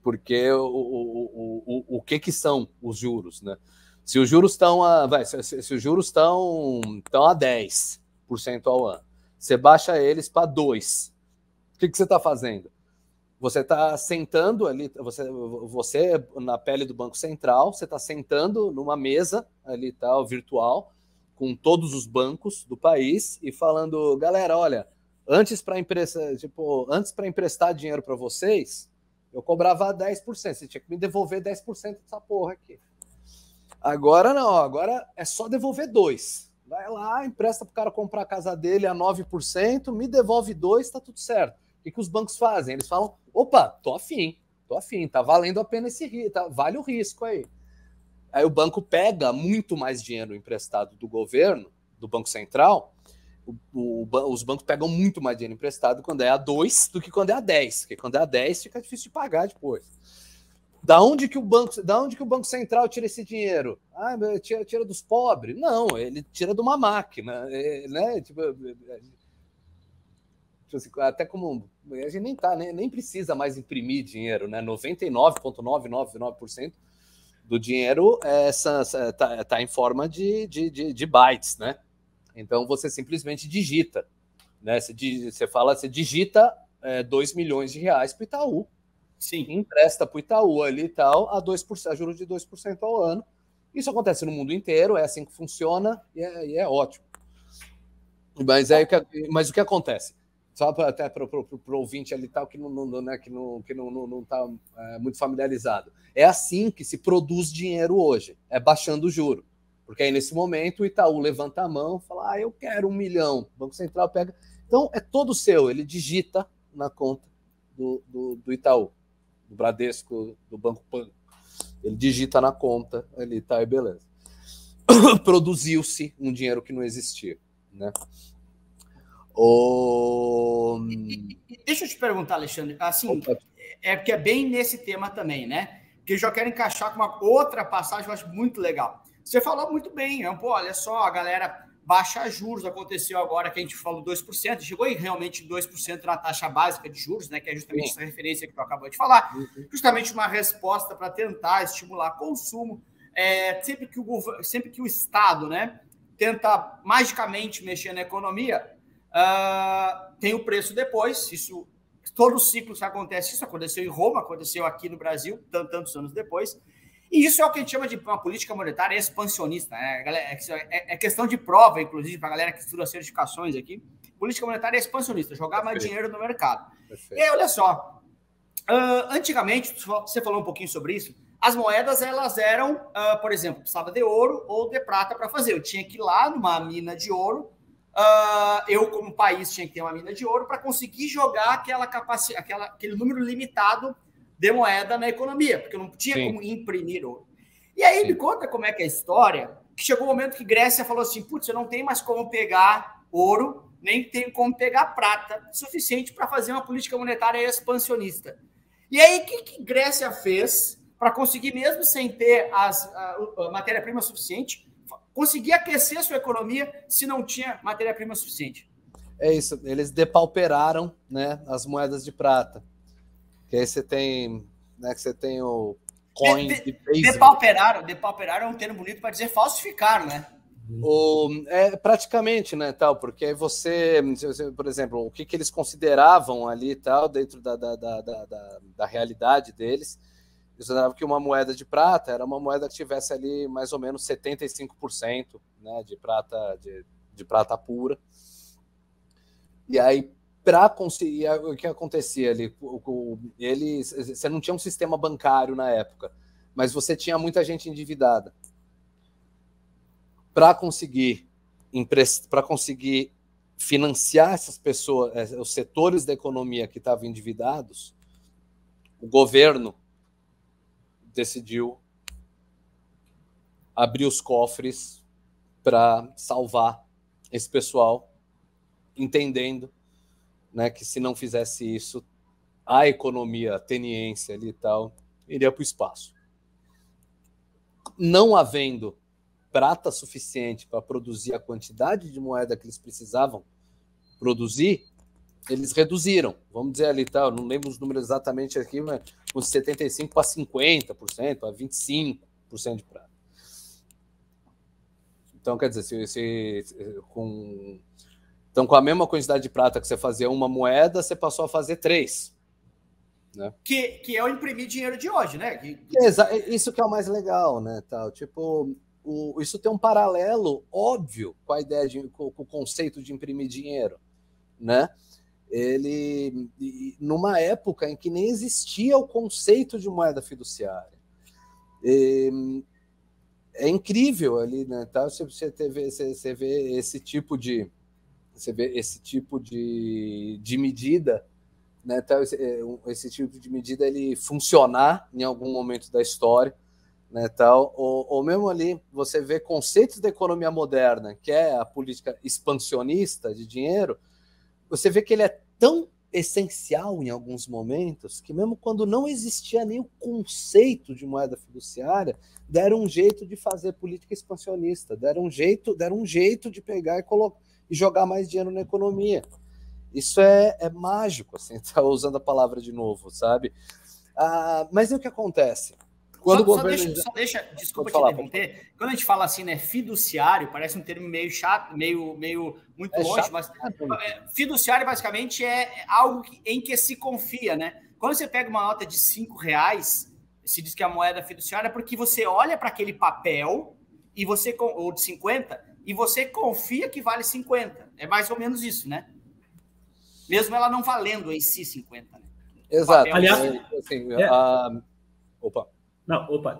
Porque o que são os juros, né? Se os juros estão a 10% ao ano, você baixa eles para 2%. O que você está fazendo? Você está sentando ali, você na pele do Banco Central, você está sentando numa mesa ali tal, virtual, com todos os bancos do país e falando, galera, olha, antes para emprestar dinheiro para vocês, eu cobrava 10%, você tinha que me devolver 10% dessa porra aqui. Agora não, agora é só devolver 2%. Vai lá, empresta para o cara comprar a casa dele a 9%, me devolve 2%, tá tudo certo. O que os bancos fazem? Eles falam, opa, tô afim, tá valendo a pena esse risco, tá, vale o risco aí. Aí o banco pega muito mais dinheiro emprestado do governo, do Banco Central, os bancos pegam muito mais dinheiro emprestado quando é a 2 do que quando é a 10, porque quando é a 10 fica difícil de pagar depois. Da onde que o Banco Central tira esse dinheiro? Tira dos pobres? Não, ele tira de uma máquina, né? Até como a gente nem precisa mais imprimir dinheiro, né? 99,999% do dinheiro tá em forma de bytes, né? Então você simplesmente digita, né? Você digita 2 milhões de reais para o Itaú. Sim. Empresta para o Itaú ali e tal, a juros de 2% ao ano. Isso acontece no mundo inteiro, é assim que funciona e é ótimo. Mas o que acontece? Só até para o ouvinte ali tal que não está muito familiarizado. É assim que se produz dinheiro hoje, é baixando o juro. Porque aí, nesse momento, o Itaú levanta a mão e fala, eu quero 1 milhão. O Banco Central pega... Então, é todo seu, ele digita na conta do Itaú, do Bradesco, do Banco Pan. Ele digita na conta ali, tá, e beleza. produziu-se um dinheiro que não existia, né? Deixa eu te perguntar, Alexandre, assim, porque é bem nesse tema também, né? Que eu já quero encaixar com uma outra passagem que eu acho muito legal. Você falou muito bem, pô, olha só, a galera baixa juros, aconteceu agora que a gente falou 2%, chegou realmente 2% na taxa básica de juros, né? Que é justamente essa referência que tu acabou de falar, justamente uma resposta para tentar estimular consumo. Sempre que o Estado, né, tenta magicamente mexer na economia, tem o preço depois. Isso, todo ciclo acontece. Isso aconteceu em Roma, aconteceu aqui no Brasil, tantos anos depois. E isso é o que a gente chama de uma política monetária expansionista, né? É questão de prova, inclusive, para a galera que estuda certificações aqui. Política monetária expansionista, jogar mais dinheiro no mercado. Perfeito. E aí, olha só, antigamente, você falou um pouquinho sobre isso, as moedas, elas eram, por exemplo, precisava de ouro ou de prata para fazer. Eu tinha que ir lá numa mina de ouro, eu, como país, tinha que ter uma mina de ouro para conseguir jogar aquele número limitado de moeda na economia, porque eu não tinha como imprimir ouro. E aí me conta como é que é a história, que chegou o momento que Grécia falou assim, putz, eu não tenho mais como pegar ouro, nem tenho como pegar prata suficiente para fazer uma política monetária expansionista. E aí, o que Grécia fez para conseguir, mesmo sem ter a matéria-prima suficiente, conseguir aquecer a sua economia se não tinha matéria-prima suficiente? É isso, eles depauperaram, né, as moedas de prata. Que aí você tem, né, que você tem o coin de Depauperaram é um termo bonito para dizer falsificar, né? Praticamente, né, tal, porque aí você, por exemplo, o que eles consideravam ali, tal, dentro da realidade deles, eles consideravam que uma moeda de prata era uma moeda que tivesse ali mais ou menos 75%, né, de prata pura. E aí, para conseguir, o que acontecia ali, você não tinha um sistema bancário na época, mas você tinha muita gente endividada. Para conseguir financiar essas pessoas, os setores da economia que estavam endividados, o governo decidiu abrir os cofres para salvar esse pessoal, entendendo, né, que se não fizesse isso, a economia ateniense ali e tal iria para o espaço. Não havendo prata suficiente para produzir a quantidade de moeda que eles precisavam produzir, eles reduziram, vamos dizer ali, tal, não lembro os números exatamente aqui, mas uns 75% para 50%, para 25% de prata. Então, quer dizer, então, com a mesma quantidade de prata que você fazia uma moeda, você passou a fazer 3. Né? Que é o imprimir dinheiro de hoje, né? Isso que é o mais legal, né? Tal. Tipo, isso tem um paralelo óbvio com a ideia com o conceito de imprimir dinheiro, né? Numa época em que nem existia o conceito de moeda fiduciária. É incrível ali, né? Tá? Você vê esse tipo de medida, né? Tá? Esse tipo de medida ele funcionar em algum momento da história, né? Tal, ou mesmo ali você vê conceitos da economia moderna, que é a política expansionista de dinheiro, você vê que ele é tão essencial em alguns momentos que mesmo quando não existia nem o conceito de moeda fiduciária, deram um jeito de fazer política expansionista, deram um jeito de pegar e jogar mais dinheiro na economia. Isso é mágico, assim, tá usando a palavra de novo, sabe? Mas e o que acontece? Quando desculpa te interromper, quando a gente fala assim, né, fiduciário, parece um termo meio chato, meio muito longe, mas fiduciário basicamente é algo em que se confia, né? Quando você pega uma nota de R$5, se diz que a moeda fiduciária é porque você olha para aquele papel ou de 50 e você confia que vale 50. É mais ou menos isso, né? Mesmo ela não valendo em si 50. Né? Exato. Aliás,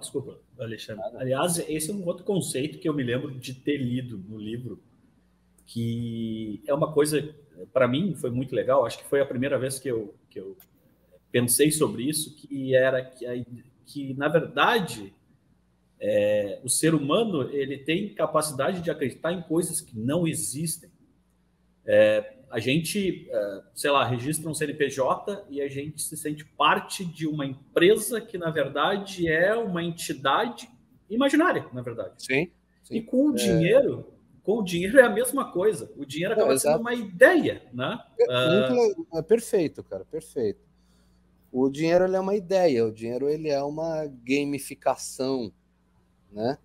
desculpa, Alexandre. Aliás, esse é um outro conceito que eu me lembro de ter lido no livro, que é uma coisa, para mim, foi muito legal. Acho que foi a primeira vez que eu pensei sobre isso, que era que na verdade, O ser humano, ele tem capacidade de acreditar em coisas que não existem. A gente, sei lá, registra um CNPJ e a gente se sente parte de uma empresa que, na verdade, é uma entidade imaginária, na verdade. Sim. E com o dinheiro é a mesma coisa. O dinheiro acaba sendo uma ideia, né? Perfeito, cara, perfeito. O dinheiro, ele é uma ideia, o dinheiro, ele é uma gamificação, né?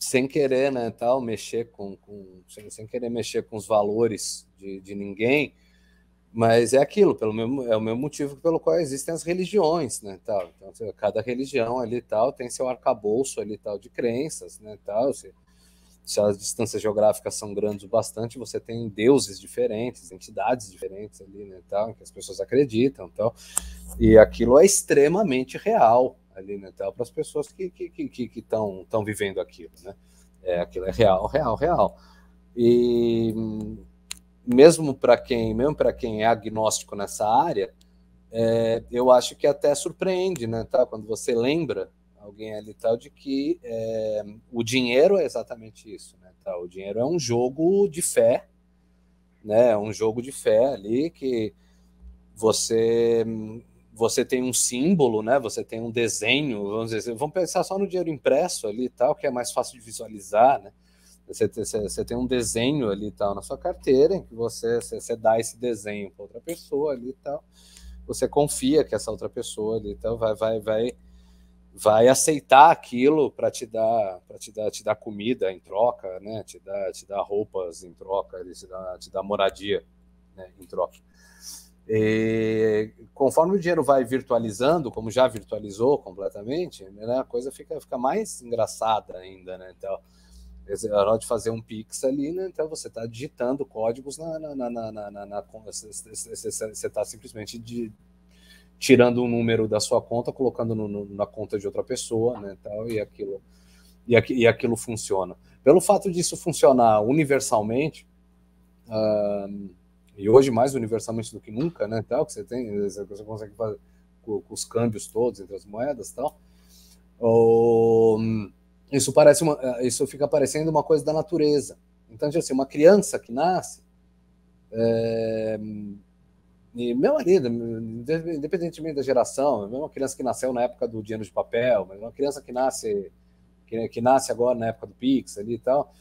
Sem querer, né, tal, mexer sem querer mexer com os valores de ninguém, mas é aquilo, é o mesmo motivo pelo qual existem as religiões, né, tal. Então, cada religião ali tal tem seu arcabouço ali tal de crenças, né, tal. Se as distâncias geográficas são grandes o bastante, você tem deuses diferentes, entidades diferentes ali, né, tal, que as pessoas acreditam, tal. E aquilo é extremamente real ali, né, tal, para as pessoas que estão vivendo aquilo, né? Aquilo é real. E mesmo para quem é agnóstico nessa área, eu acho que até surpreende, né, tal, quando você lembra alguém ali tal de que o dinheiro é exatamente isso, né, tal. O dinheiro é um jogo de fé, né? Um jogo de fé ali que você tem um símbolo, né? Você tem um desenho, vamos pensar só no dinheiro impresso ali e tal, que é mais fácil de visualizar, né? Você tem um desenho ali e tal na sua carteira, em que você dá esse desenho para outra pessoa ali e tal. Você confia que essa outra pessoa ali e tal vai aceitar aquilo para te dar comida em troca, né? Te dar roupas em troca, te dar moradia, né? Em troca. E conforme o dinheiro vai virtualizando, como já virtualizou completamente, né, a coisa fica mais engraçada ainda, né? Então, na hora de fazer um Pix ali, né, então você está digitando códigos você está simplesmente tirando um número da sua conta, colocando na conta de outra pessoa, né, tal, e aquilo funciona. Pelo fato disso funcionar universalmente, e hoje mais universalmente do que nunca, né, tal, que você consegue fazer com os câmbios todos entre as moedas, tal. Isso fica parecendo uma coisa da natureza. Então, assim, uma criança que nasce, e meu marido, independentemente da geração, mesmo uma criança que nasceu na época do dinheiro de papel, mas uma criança que nasce agora na época do Pix ali e tal,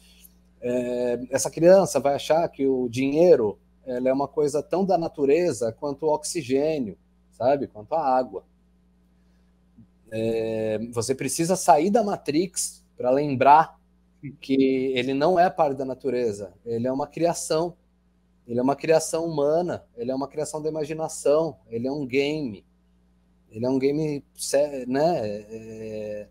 essa criança vai achar que o dinheiro ela é uma coisa tão da natureza quanto o oxigênio, sabe? Quanto a água. Você precisa sair da Matrix para lembrar que ele não é parte da natureza, ele é uma criação. Ele é uma criação humana, ele é uma criação da imaginação, ele é um game. Ele é um game, né?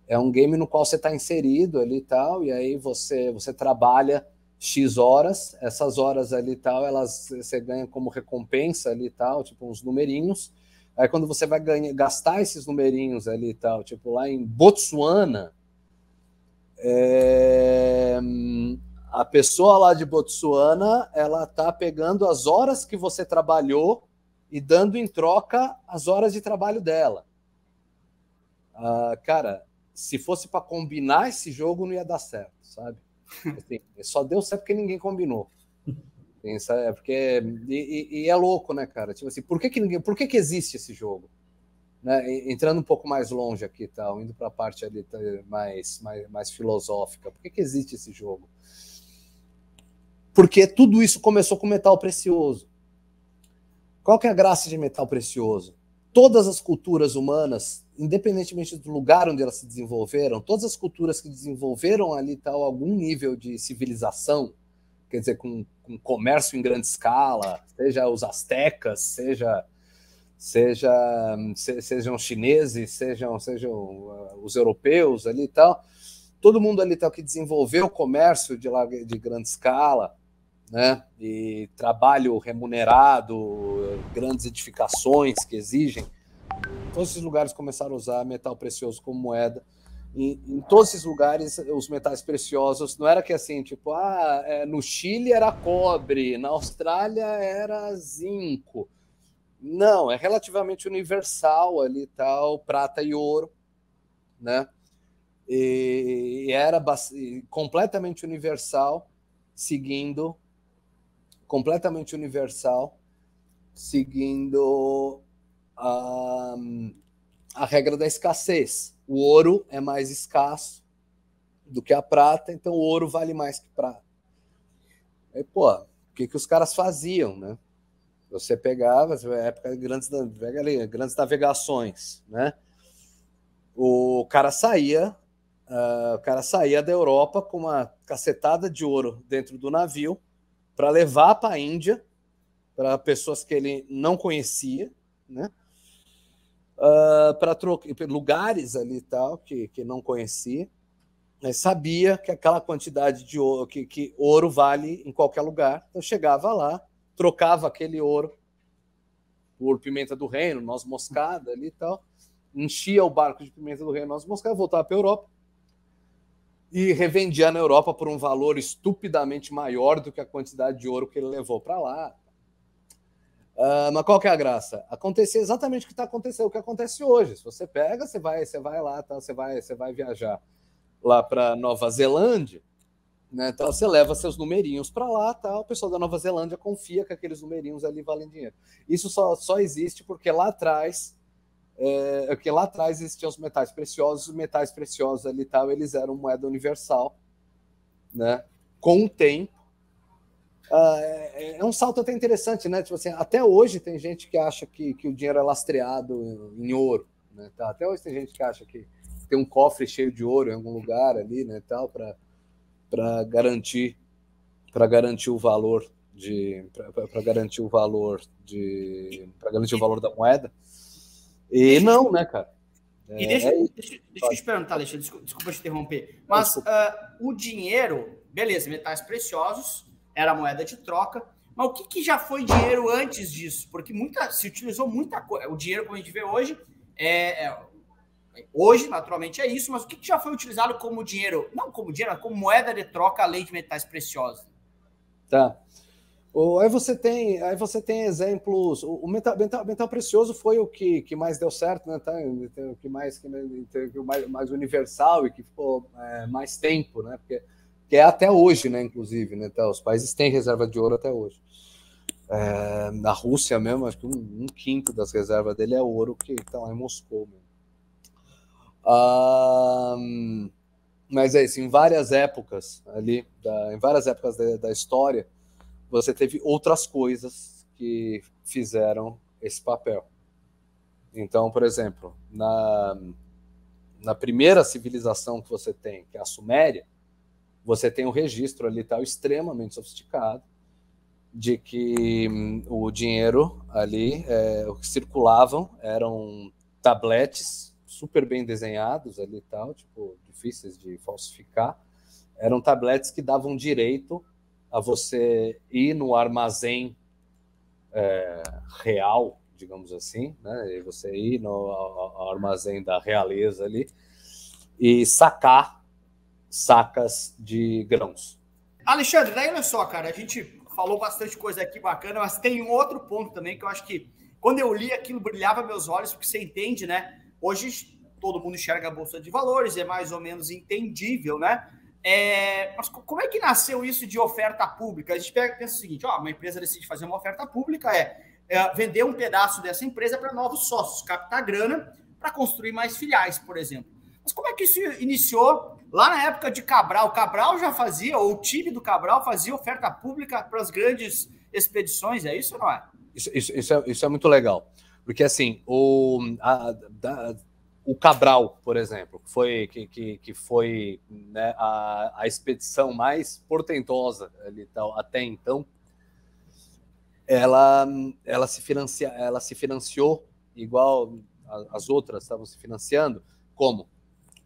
É um game no qual você está inserido ali e tal, e aí você trabalha X horas, essas horas ali e tal, você ganha como recompensa ali e tal, tipo uns numerinhos. Aí quando você vai gastar esses numerinhos ali e tal, tipo lá em Botsuana, a pessoa lá de Botsuana, ela tá pegando as horas que você trabalhou e dando em troca as horas de trabalho dela. Cara, se fosse para combinar esse jogo, não ia dar certo, sabe? Assim, só deu certo porque ninguém combinou. E é louco, né, cara? Tipo assim, por que existe esse jogo? Né? Entrando um pouco mais longe aqui, tal, indo para a parte ali mais filosófica. Por que existe esse jogo? Porque tudo isso começou com metal precioso. Qual que é a graça de metal precioso? Todas as culturas humanas, independentemente do lugar onde elas se desenvolveram, todas as culturas que desenvolveram ali tal algum nível de civilização, quer dizer, com comércio em grande escala, seja os astecas, sejam os chineses, sejam os europeus ali e tal, todo mundo ali tal que desenvolveu comércio de grande escala, né, e trabalho remunerado, grandes edificações que exigem, todos esses lugares começaram a usar metal precioso como moeda. Em todos esses lugares, os metais preciosos, não era que assim, tipo, no Chile era cobre, na Austrália era zinco. Não, é relativamente universal ali, tal, prata e ouro, né? E era completamente universal, seguindo a regra da escassez. O ouro é mais escasso do que a prata, então o ouro vale mais que prata. Aí, pô, o que os caras faziam, né? Você pegava, época de grandes navegações, né? O cara saía da Europa com uma cacetada de ouro dentro do navio para levar para a Índia, para pessoas que ele não conhecia, né? Para lugares ali e tal que não conhecia, mas sabia que aquela quantidade de ouro, que ouro vale em qualquer lugar. Então chegava lá, trocava aquele ouro por pimenta do reino, noz moscada ali e tal, enchia o barco de pimenta do reino, noz moscada, voltava para a Europa e revendia na Europa por um valor estupidamente maior do que a quantidade de ouro que ele levou para lá. Mas qual que é a graça? Acontecia exatamente o que está acontecendo, o que acontece hoje. Se você pega, você vai lá, tá? Você vai viajar lá para Nova Zelândia, né? Então você leva seus numerinhos para lá, tá? O pessoal da Nova Zelândia confia que aqueles numerinhos ali valem dinheiro. Isso só existe porque lá atrás existiam os metais preciosos ali tal, eles eram moeda universal, né? Com o tempo, é um salto até interessante, né? Tipo assim, até hoje tem gente que acha que o dinheiro é lastreado em ouro, né? Tá? Até hoje tem gente que acha que tem um cofre cheio de ouro em algum lugar ali, né? Tal, para garantir o valor da moeda. E não, né, cara? E deixa eu te perguntar, Alexandre, desculpa te interromper, mas o dinheiro, beleza, metais preciosos, era moeda de troca, mas o que já foi dinheiro antes disso? Porque se utilizou muita coisa. O dinheiro, como a gente vê hoje, hoje, naturalmente, é isso, mas o que já foi utilizado como dinheiro? Não como dinheiro, mas como moeda de troca, além de metais preciosos. Tá. Aí você tem exemplos. O metal precioso foi o que mais deu certo, né? Tá? O que mais universal e que ficou mais tempo, né? Porque é até hoje, né? Inclusive, né? Tá? Os países têm reserva de ouro até hoje. Na Rússia mesmo, acho que um quinto das reservas dele é ouro que está lá em Moscou mesmo. Mas é isso, em várias épocas da história, você teve outras coisas que fizeram esse papel. Então, por exemplo, na primeira civilização que você tem, que é a Suméria, você tem um registro ali tal extremamente sofisticado de que o dinheiro ali, o que circulavam eram tabletes super bem desenhados ali tal, tipo, difíceis de falsificar. Eram tabletes que davam direito a você ir no armazém real, digamos assim, né? E você ir no armazém da realeza ali e sacar sacas de grãos. Alexandre, daí olha só, cara, a gente falou bastante coisa aqui bacana, mas tem um outro ponto também que eu acho que quando eu li aquilo brilhava meus olhos, porque você entende, né? Hoje todo mundo enxerga a Bolsa de Valores, é mais ou menos entendível, né? Mas como é que nasceu isso de oferta pública? A gente pensa o seguinte, uma empresa decide fazer uma oferta pública, vender um pedaço dessa empresa para novos sócios, captar grana para construir mais filiais, por exemplo. Mas como é que isso iniciou lá na época de Cabral? O Cabral já fazia, ou o time do Cabral fazia oferta pública para as grandes expedições, é isso ou não é? Isso é muito legal, porque assim, o Cabral, por exemplo, que foi né, a expedição mais portentosa ali, tal, até então, ela se financiou igual as outras estavam se financiando, como?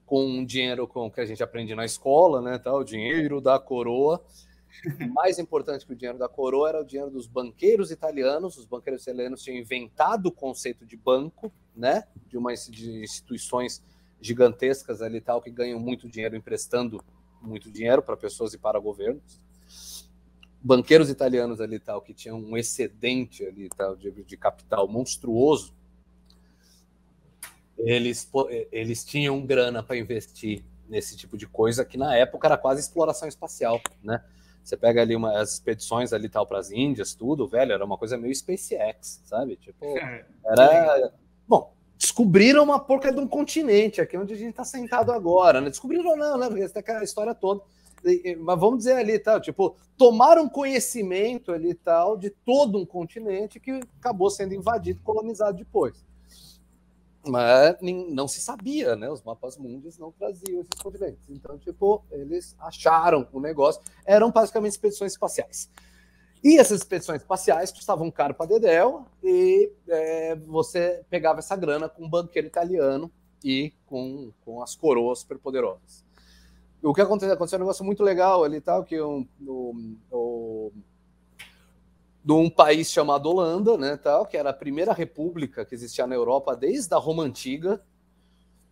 Com dinheiro que a gente aprende na escola, né, tal, o dinheiro da coroa. Mais importante que o dinheiro da coroa era o dinheiro dos banqueiros italianos. Os banqueiros italianos tinham inventado o conceito de banco, né? De instituições gigantescas ali tal que ganham muito dinheiro emprestando muito dinheiro para pessoas e para governos. banqueiros italianos ali tal, que tinham um excedente ali tal, de capital monstruoso, eles tinham grana para investir nesse tipo de coisa que na época era quase exploração espacial, né? Você pega ali as expedições ali tal para as Índias, tudo, velho, era uma coisa meio SpaceX, sabe? Tipo, era... Bom, descobriram uma porca de um continente, aqui onde a gente está sentado agora, né? Descobriram não, né? Porque tem aquela história toda. Mas vamos dizer ali, tal, tipo, tomaram conhecimento ali tal de todo um continente que acabou sendo invadido e colonizado depois. Mas não se sabia, né? Os mapas mundiais não traziam esses continentes. Então, tipo, eles acharam o negócio. Eram basicamente expedições espaciais. E essas expedições espaciais custavam caro para dedéu e você pegava essa grana com um banqueiro italiano e com as coroas superpoderosas. O que aconteceu um negócio muito legal ali, tal, que de um país chamado Holanda, né, tal, que era a primeira república que existia na Europa desde a Roma Antiga.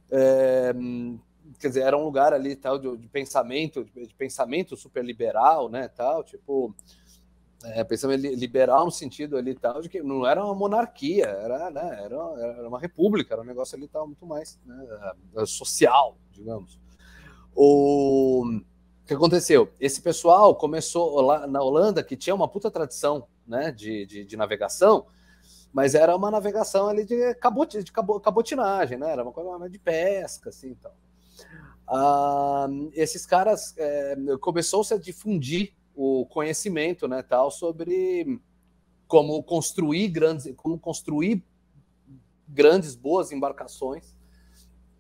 Quer dizer, era um lugar ali tal de pensamento super liberal, né, tal, tipo, pensamento liberal no sentido ali tal de que não era uma monarquia, era uma república, era um negócio ali tal muito mais, né, social, digamos. O que aconteceu? Esse pessoal começou lá na Holanda, que tinha uma puta tradição, né, de navegação, mas era uma navegação ali de cabotinagem, né? Era uma coisa mais de pesca, assim, então. Esses caras começou-se a difundir o conhecimento, né, tal, sobre como construir grandes, boas embarcações,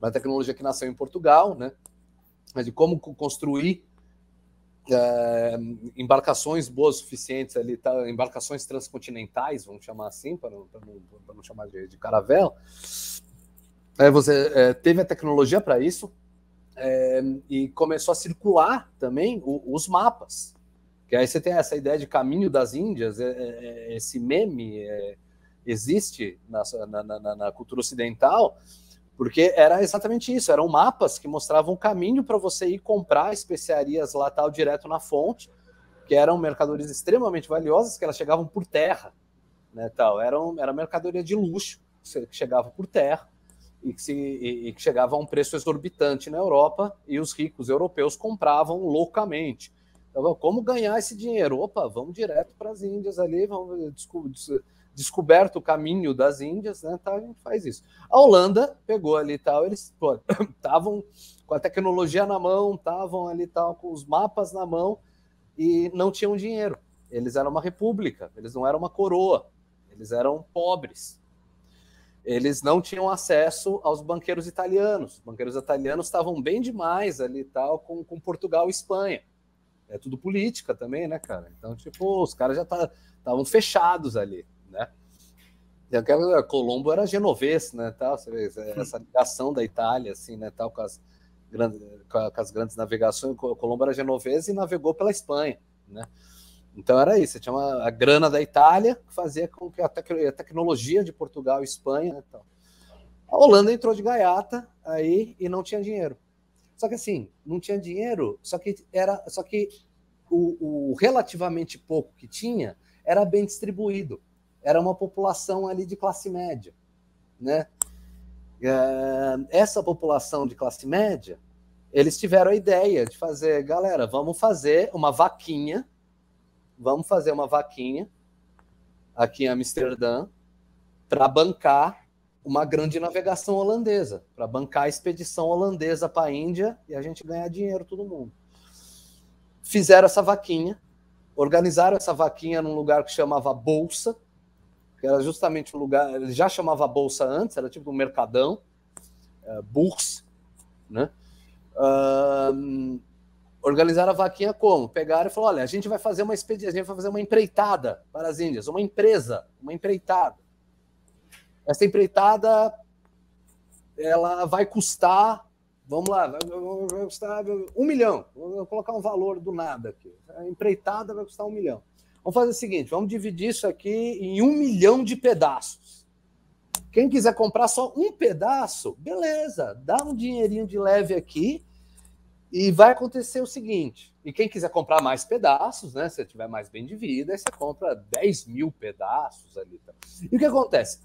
uma tecnologia que nasceu em Portugal, né? Mas de como construir embarcações boas o suficientes ali, tá? Embarcações transcontinentais, vamos chamar assim, para não chamar de caravela. Você teve a tecnologia para isso e começou a circular também os mapas. Que aí você tem essa ideia de caminho das Índias, esse meme existe na cultura ocidental, porque era exatamente isso, eram mapas que mostravam o caminho para você ir comprar especiarias lá tal direto na fonte, que eram mercadorias extremamente valiosas, que elas chegavam por terra, né, tal. Era mercadoria de luxo, que chegava por terra e que chegava a um preço exorbitante na Europa, e os ricos europeus compravam loucamente. Então, como ganhar esse dinheiro? Opa, vamos direto para as Índias ali, vamos descoberto o caminho das Índias, né, tá, a gente faz isso. A Holanda pegou ali tal, eles estavam com a tecnologia na mão, estavam ali tal com os mapas na mão e não tinham dinheiro. Eles eram uma república, eles não eram uma coroa, eles eram pobres. Eles não tinham acesso aos banqueiros italianos. Os banqueiros italianos estavam bem demais ali tal com Portugal e Espanha. É tudo política também, né, cara? Então, tipo, os caras já estavam fechados ali, né? E aquela Colombo era genovês, né, tal, você vê, essa ligação da Itália, assim, né, tal, com as grandes navegações. Colombo era genovês e navegou pela Espanha, né? Então era isso, você tinha a grana da Itália que fazia com que a tecnologia de Portugal e Espanha, né, tal. A Holanda entrou de gaiata aí e não tinha dinheiro. Só que assim, não tinha dinheiro, só que o relativamente pouco que tinha era bem distribuído. Era uma população ali de classe média, né? Essa população de classe média, eles tiveram a ideia de fazer, galera, vamos fazer uma vaquinha aqui em Amsterdã para bancar uma grande navegação holandesa, para bancar a expedição holandesa para a Índia e a gente ganhar dinheiro, todo mundo. Fizeram essa vaquinha, organizaram essa vaquinha num lugar que chamava Bolsa, que era justamente um lugar, ele já chamava Bolsa antes, era tipo um mercadão, Bourse, né? Organizaram a vaquinha como? Pegaram e falaram, olha, a gente vai fazer uma expedição, a gente vai fazer uma empreitada para as Índias, uma empreitada. Essa empreitada, ela vai custar, vamos lá, vai custar 1 milhão. Vou colocar um valor do nada aqui. A empreitada vai custar 1 milhão. Vamos fazer o seguinte, vamos dividir isso aqui em 1 milhão de pedaços. Quem quiser comprar só um pedaço, beleza, dá um dinheirinho de leve aqui E vai acontecer o seguinte, e quem quiser comprar mais pedaços, né, se tiver mais bem de vida, aí você compra 10 mil pedaços ali. Tá? E o que acontece?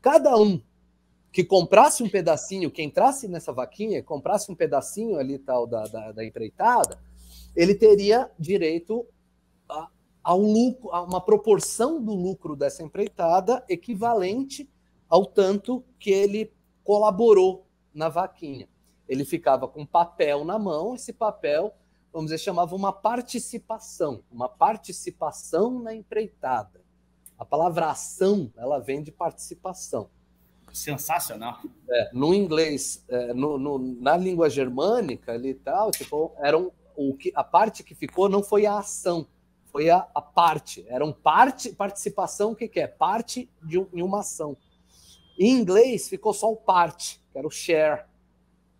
Cada um que comprasse um pedacinho, que entrasse nessa vaquinha, comprasse um pedacinho ali tal da empreitada, ele teria direito ao lucro, a uma proporção do lucro dessa empreitada equivalente ao tanto que ele colaborou na vaquinha. Ele ficava com papel na mão, esse papel, vamos dizer, chamava uma participação na empreitada. A palavra ação, ela vem de participação. Sensacional. No inglês, na língua germânica ali e tal, tipo, a parte que ficou não foi a ação, foi a parte. Era participação, o que é? Parte em uma ação. Em inglês ficou só o parte, que era o share,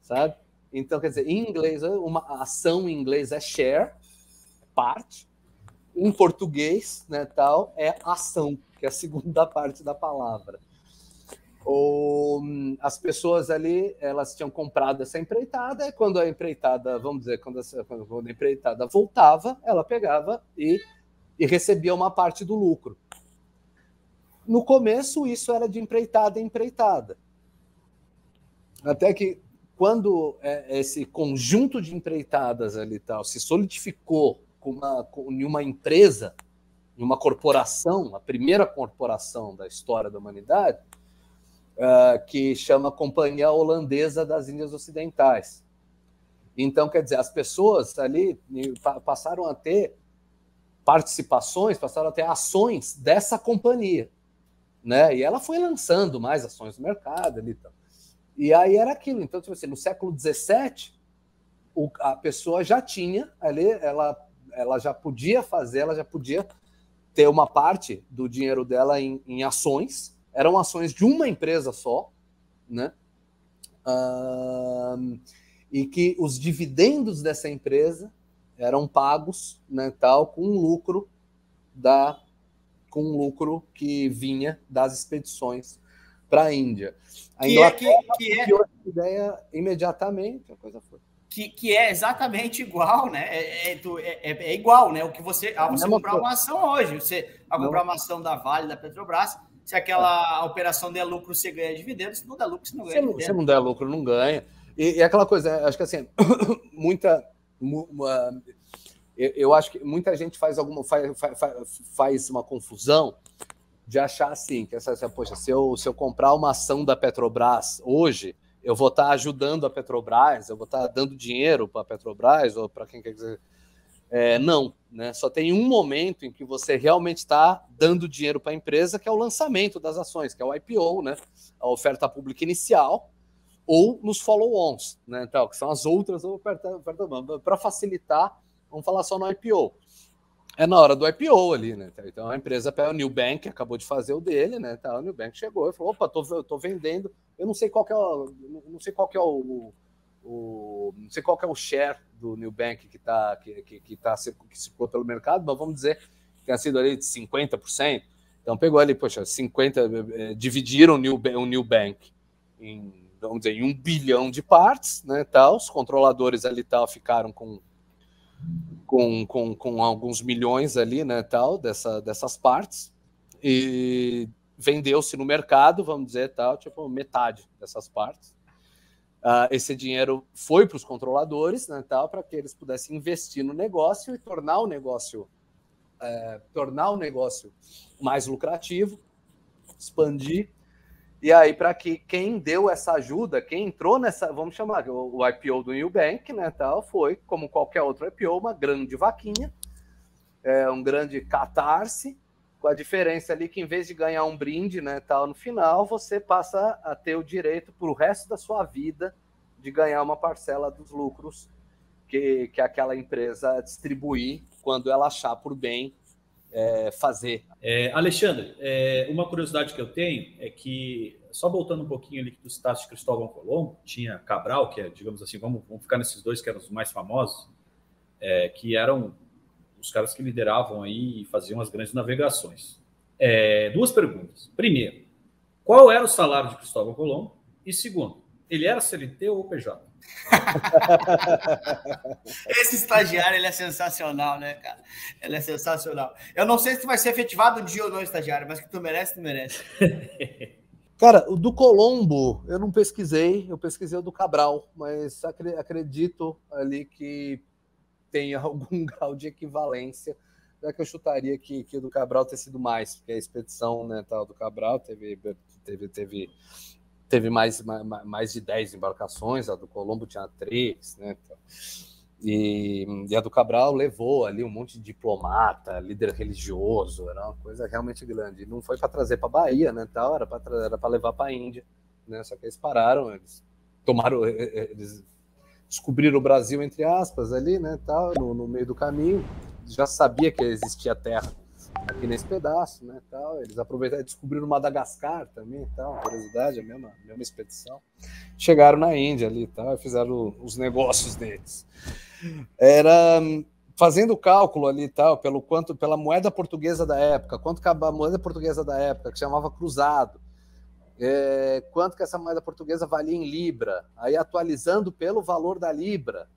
sabe? Então, quer dizer, em inglês, uma ação em inglês é share, parte. Em português, né, tal, é ação, que é a segunda parte da palavra. As pessoas ali, elas tinham comprado essa empreitada, e quando a empreitada, vamos dizer, quando a empreitada voltava, ela pegava e recebia uma parte do lucro. No começo, isso era de empreitada em empreitada. Até que, quando esse conjunto de empreitadas ali tal se solidificou em uma empresa, em uma corporação, a primeira corporação da história da humanidade, que chama Companhia Holandesa das Índias Ocidentais. Então, quer dizer, as pessoas ali passaram a ter participações, passaram a ter ações dessa companhia, né? E ela foi lançando mais ações no mercado ali, então. E aí era aquilo. Então, tipo assim, no século XVII, a pessoa já tinha ali, ela já podia fazer, ela já podia ter uma parte do dinheiro dela em ações. Eram ações de uma empresa só, né? E que os dividendos dessa empresa eram pagos, né, tal, com um lucro que vinha das expedições para a Índia. A Inglaterra copiou essa ideia imediatamente, a coisa foi. Que é exatamente igual, né? É igual, né? O que você comprar uma ação hoje, você comprar uma ação da Vale, da Petrobras, se aquela operação der lucro, você ganha dividendos, se não der lucro, você não ganha dividendos. Se não der lucro, não ganha. E aquela coisa, acho que assim, eu acho que muita gente faz uma confusão de achar assim, que poxa, se eu comprar uma ação da Petrobras hoje, eu vou estar ajudando a Petrobras, eu vou estar dando dinheiro para a Petrobras ou para quem quer dizer. Não, né? Só tem um momento em que você realmente está dando dinheiro para a empresa, que é o lançamento das ações, que é o IPO, né? A oferta pública inicial, ou nos follow-ons, né? Então, que são as outras ofertas. Para facilitar, vamos falar só no IPO. É na hora do IPO ali, né? Então a empresa pega o Nubank, acabou de fazer o dele, né? Então, o Nubank chegou e falou: opa, tô vendendo, eu não sei qual que é o share do Nubank que circulou pelo mercado, mas vamos dizer que tenha sido ali de 50%. Então pegou ali, poxa, 50%, dividiram o Nubank em, vamos dizer, em 1 bilhão de partes, né? Tal, os controladores ali tal ficaram com alguns milhões ali, né, tal, dessas partes, e vendeu-se no mercado, vamos dizer, tal, tipo, metade dessas partes. Esse dinheiro foi para os controladores, né, tal, para que eles pudessem investir no negócio e tornar o negócio mais lucrativo, expandir. E aí, para que quem deu essa ajuda, quem entrou nessa, vamos chamar, o IPO do Nubank, né, tal, foi, como qualquer outro IPO, uma grande vaquinha, um grande catarse, com a diferença ali que, em vez de ganhar um brinde, né, tal, no final, você passa a ter o direito, para o resto da sua vida, de ganhar uma parcela dos lucros que aquela empresa distribuir quando ela achar por bem fazer. Alexandre, uma curiosidade que eu tenho é que, só voltando um pouquinho ali do status de Cristóvão Colombo, tinha Cabral, que é, digamos assim, vamos ficar nesses dois que eram os mais famosos, que eram os caras que lideravam aí e faziam as grandes navegações. Duas perguntas. Primeiro, qual era o salário de Cristóvão Colombo? E segundo, ele era CLT ou PJ? Esse estagiário, ele é sensacional, né, cara? Ele é sensacional. Eu não sei se tu vai ser efetivado um dia ou não, estagiário, mas que tu merece, tu merece. Cara, o do Colombo, eu não pesquisei, eu pesquisei o do Cabral, mas acredito ali que tem algum grau de equivalência, já que eu chutaria que o do Cabral ter sido mais, porque a expedição, né, tal, do Cabral teve mais de 10 embarcações, a do Colombo tinha 3, né, e a do Cabral levou ali um monte de diplomata, líder religioso, era uma coisa realmente grande. Não foi para trazer para a Bahia, né, tal, era para levar para a Índia, né, só que eles pararam, eles descobriram o Brasil, entre aspas, ali, né, tal, no meio do caminho, já sabia que existia terra aqui nesse pedaço, né, tal, eles aproveitaram e descobriram Madagascar também, tal, curiosidade, a mesma expedição. Chegaram na Índia ali, tal, e fizeram os negócios deles. Era fazendo o cálculo ali, tal, pela moeda portuguesa da época, quanto que a moeda portuguesa da época, que chamava cruzado, quanto que essa moeda portuguesa valia em libra, aí atualizando pelo valor da libra,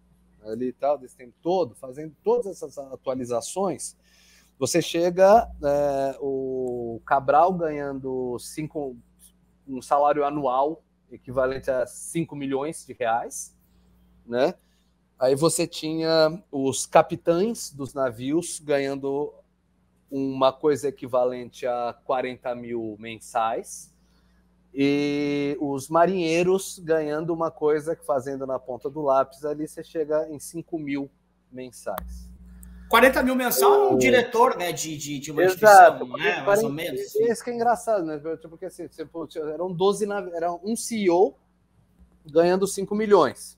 ali tal, desse tempo todo, fazendo todas essas atualizações, você chega, o Cabral ganhando um salário anual equivalente a 5 milhões de reais, né? Aí você tinha os capitães dos navios ganhando uma coisa equivalente a 40 mil mensais, e os marinheiros ganhando uma coisa que, fazendo na ponta do lápis, ali você chega em 5 mil mensais. 40 mil mensal é um diretor, né, de uma instituição, né, mais ou menos. Assim. Esse que é engraçado, né? Porque assim, eram 12 era um CEO ganhando 5 milhões,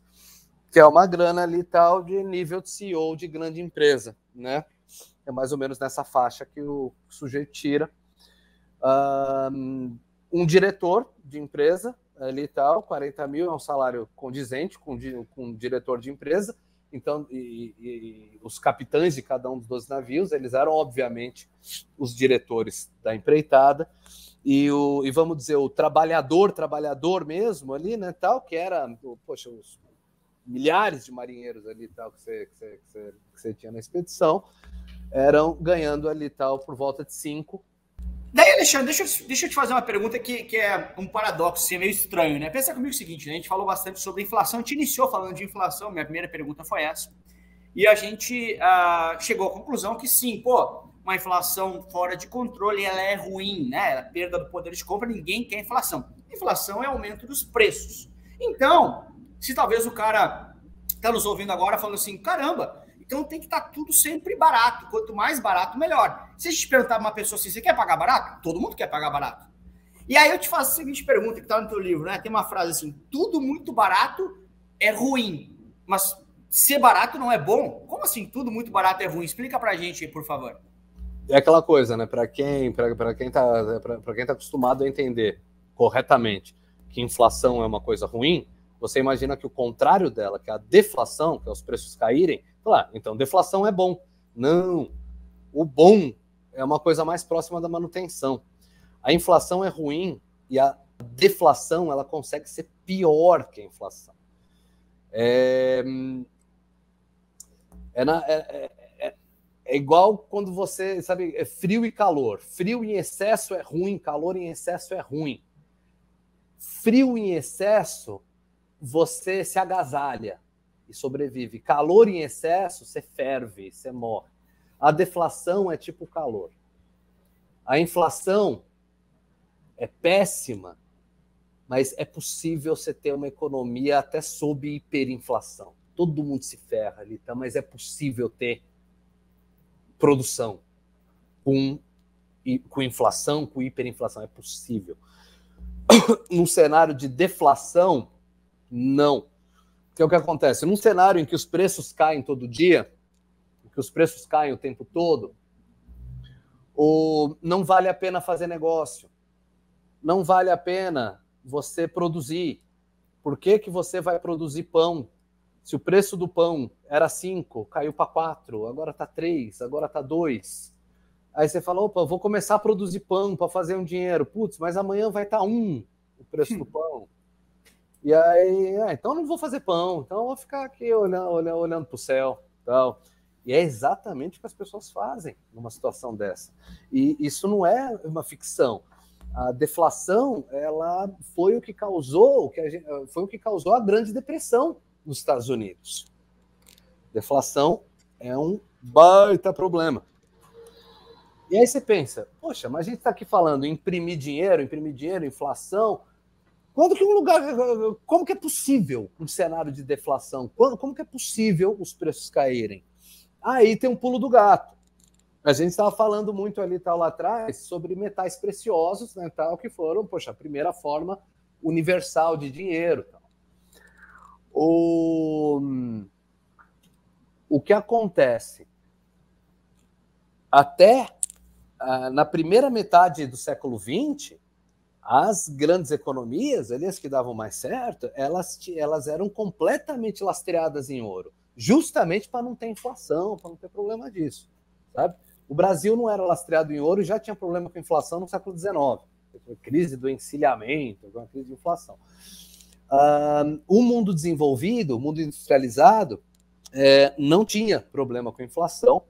que é uma grana ali tal de nível de CEO de grande empresa, né? É mais ou menos nessa faixa que o sujeito tira. Um diretor de empresa ali e tal, 40 mil é um salário condizente com um diretor de empresa. Então, e os capitães de cada um dos 12 navios, eles eram, obviamente, os diretores da empreitada. E vamos dizer, o trabalhador mesmo ali, né, tal, que era, poxa, os milhares de marinheiros ali tal que você tinha na expedição, eram ganhando ali tal por volta de 5. Daí, Alexandre, deixa eu te fazer uma pergunta que é um paradoxo, assim, meio estranho, né? Pensa comigo o seguinte, né? A gente falou bastante sobre inflação, a gente iniciou falando de inflação, minha primeira pergunta foi essa, e a gente chegou à conclusão que sim, uma inflação fora de controle, ela é ruim, né? A perda do poder de compra, ninguém quer inflação. Inflação é aumento dos preços. Então, se talvez o cara está nos ouvindo agora falando assim, caramba, então tem que estar tudo sempre barato. Quanto mais barato, melhor. Se a gente perguntar para uma pessoa assim, você quer pagar barato? Todo mundo quer pagar barato. E aí eu te faço a seguinte pergunta, que está no teu livro, né? Tem uma frase assim, tudo muito barato é ruim, mas ser barato não é bom? Como assim tudo muito barato é ruim? Explica para a gente aí, por favor. É aquela coisa, né? Para quem tá acostumado a entender corretamente que inflação é uma coisa ruim, você imagina que o contrário dela, que é a deflação, que é os preços caírem, então deflação é bom. Não, o bom é uma coisa mais próxima da manutenção. A inflação é ruim e a deflação ela consegue ser pior que a inflação. É igual quando você, sabe, é frio e calor. Frio em excesso é ruim, calor em excesso é ruim. Frio em excesso, você se agasalha e sobrevive. Calor em excesso, você ferve, você morre. A deflação é tipo calor. A inflação é péssima, mas é possível você ter uma economia até sob hiperinflação. Todo mundo se ferra ali, tá? Mas é possível ter produção com inflação, com hiperinflação. É possível. Num cenário de deflação, não. Que é o que acontece? Num cenário em que os preços caem todo dia, em que os preços caem o tempo todo, não vale a pena fazer negócio. Não vale a pena você produzir. Por que você vai produzir pão? Se o preço do pão era 5, caiu para 4, agora está 3, agora está 2. Aí você fala, opa, eu vou começar a produzir pão para fazer um dinheiro. Putz, mas amanhã vai estar 1 o preço do pão. E aí, então não vou fazer pão, então eu vou ficar aqui olhando para o céu, tal. E é exatamente o que as pessoas fazem numa situação dessa. E isso não é uma ficção. A deflação, ela foi o que causou a Grande Depressão nos Estados Unidos. Deflação é um baita problema. E aí você pensa, poxa, mas a gente está aqui falando em imprimir dinheiro, inflação. Como que é possível um cenário de deflação? Como que é possível os preços caírem? Aí tem um pulo do gato. A gente estava falando muito ali lá atrás sobre metais preciosos, né, tal, que foram, poxa, a primeira forma universal de dinheiro. Tal. O que acontece? Até na primeira metade do século XX, as grandes economias, ali as que davam mais certo, elas eram completamente lastreadas em ouro, justamente para não ter inflação, para não ter problema disso, sabe? O Brasil não era lastreado em ouro e já tinha problema com inflação no século XIX, crise do encilhamento, uma crise de inflação. O mundo desenvolvido, o mundo industrializado, não tinha problema com inflação,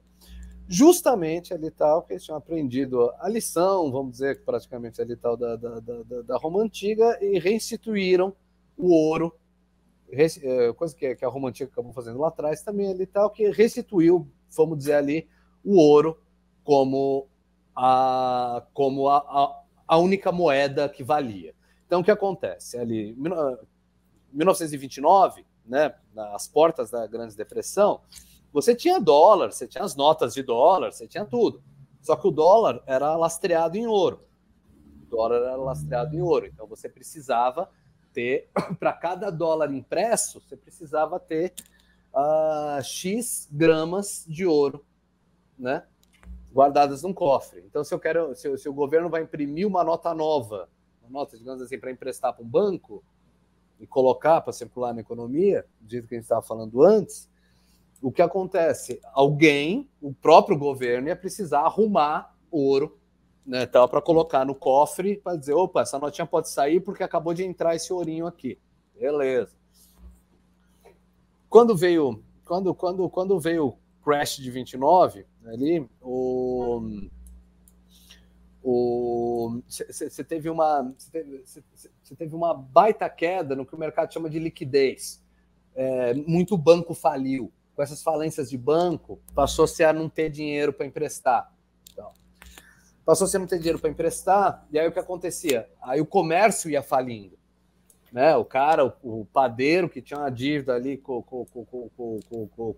justamente ali tal que eles tinham aprendido a lição, vamos dizer, praticamente ali tal da Roma Antiga, e reinstituíram o ouro, coisa que a Roma Antiga acabou fazendo lá atrás também ali tal, que restituiu, vamos dizer ali, o ouro como a única moeda que valia. Então, o que acontece? Ali, em 1929, né, nas portas da Grande Depressão, você tinha dólar, você tinha as notas de dólar, você tinha tudo. Só que o dólar era lastreado em ouro. Então você precisava ter, para cada dólar impresso, você precisava ter X gramas de ouro, né, guardadas num cofre. Então, se o governo vai imprimir uma nota nova, uma nota, digamos assim, para emprestar para um banco e colocar para circular na economia, do jeito que a gente estava falando antes, o que acontece? O próprio governo, ia precisar arrumar ouro, né, para colocar no cofre, para dizer, opa, essa notinha pode sair porque acabou de entrar esse ourinho aqui. Beleza. Quando veio o crash de 29, ali, você teve uma baita queda no que o mercado chama de liquidez. Muito banco faliu. Com essas falências de banco, passou-se a não ter dinheiro para emprestar. Então, e aí o que acontecia? Aí o comércio ia falindo. Né? O padeiro que tinha uma dívida ali com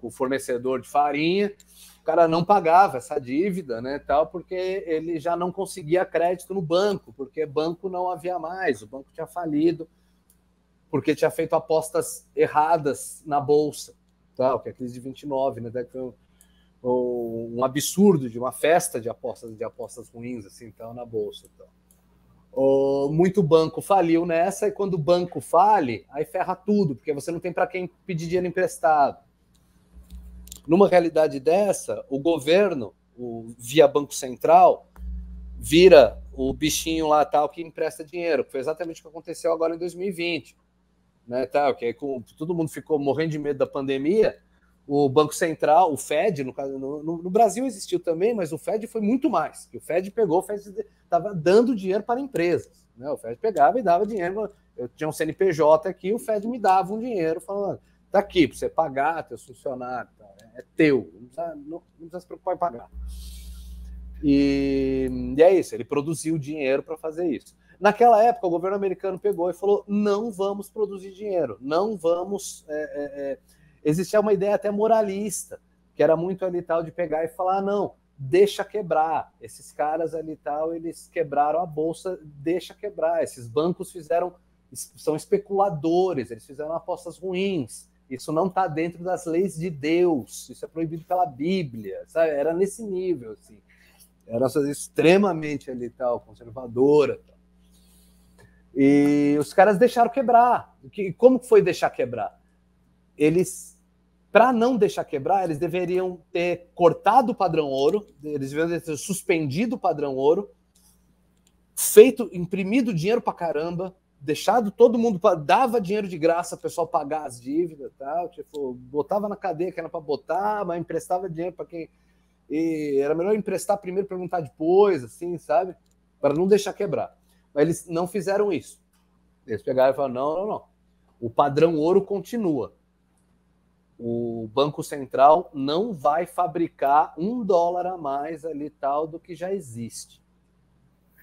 o fornecedor de farinha, o cara não pagava essa dívida, né, tal, porque ele já não conseguia crédito no banco, porque banco não havia mais, o banco tinha falido, porque tinha feito apostas erradas na bolsa. Que é a crise de 29, né? Que foi um absurdo de uma festa de apostas ruins assim, então, na bolsa. Então. Muito banco faliu nessa, e quando o banco fale, aí ferra tudo, porque você não tem para quem pedir dinheiro emprestado. Numa realidade dessa, o governo, via Banco Central, vira o bichinho lá tal que empresta dinheiro, que foi exatamente o que aconteceu agora em 2020. Né, tal, que todo mundo ficou morrendo de medo da pandemia, o Banco Central, o Fed, no Brasil existiu também, mas o Fed foi muito mais. O Fed estava dando dinheiro para empresas. Né? O Fed pegava e dava dinheiro. Eu tinha um CNPJ aqui, o Fed me dava um dinheiro, falando, tá aqui, para você pagar teus funcionários, é teu, não precisa se preocupar em pagar. E é isso, ele produziu dinheiro para fazer isso. Naquela época, o governo americano pegou e falou, não vamos produzir dinheiro, não vamos... Existia uma ideia até moralista, que era muito ali tal de pegar e falar, não, deixa quebrar. Esses caras ali tal, eles quebraram a bolsa, deixa quebrar. Esses bancos são especuladores, eles fizeram apostas ruins. Isso não está dentro das leis de Deus, isso é proibido pela Bíblia, sabe? Era nesse nível, assim. Era extremamente ali tal, conservadora. Tal. E os caras deixaram quebrar. Como foi deixar quebrar? Eles, para não deixar quebrar, eles deveriam ter cortado o padrão ouro, eles deveriam ter suspendido o padrão ouro, imprimido dinheiro pra caramba, deixado todo mundo, dava dinheiro de graça para o pessoal pagar as dívidas, tal, tipo, botava na cadeia que era para botar, mas emprestava dinheiro para quem... E era melhor emprestar primeiro, perguntar depois, assim, sabe? Para não deixar quebrar. Mas eles não fizeram isso. Eles pegaram e falaram, não. O padrão ouro continua. O Banco Central não vai fabricar $1 a mais ali tal do que já existe.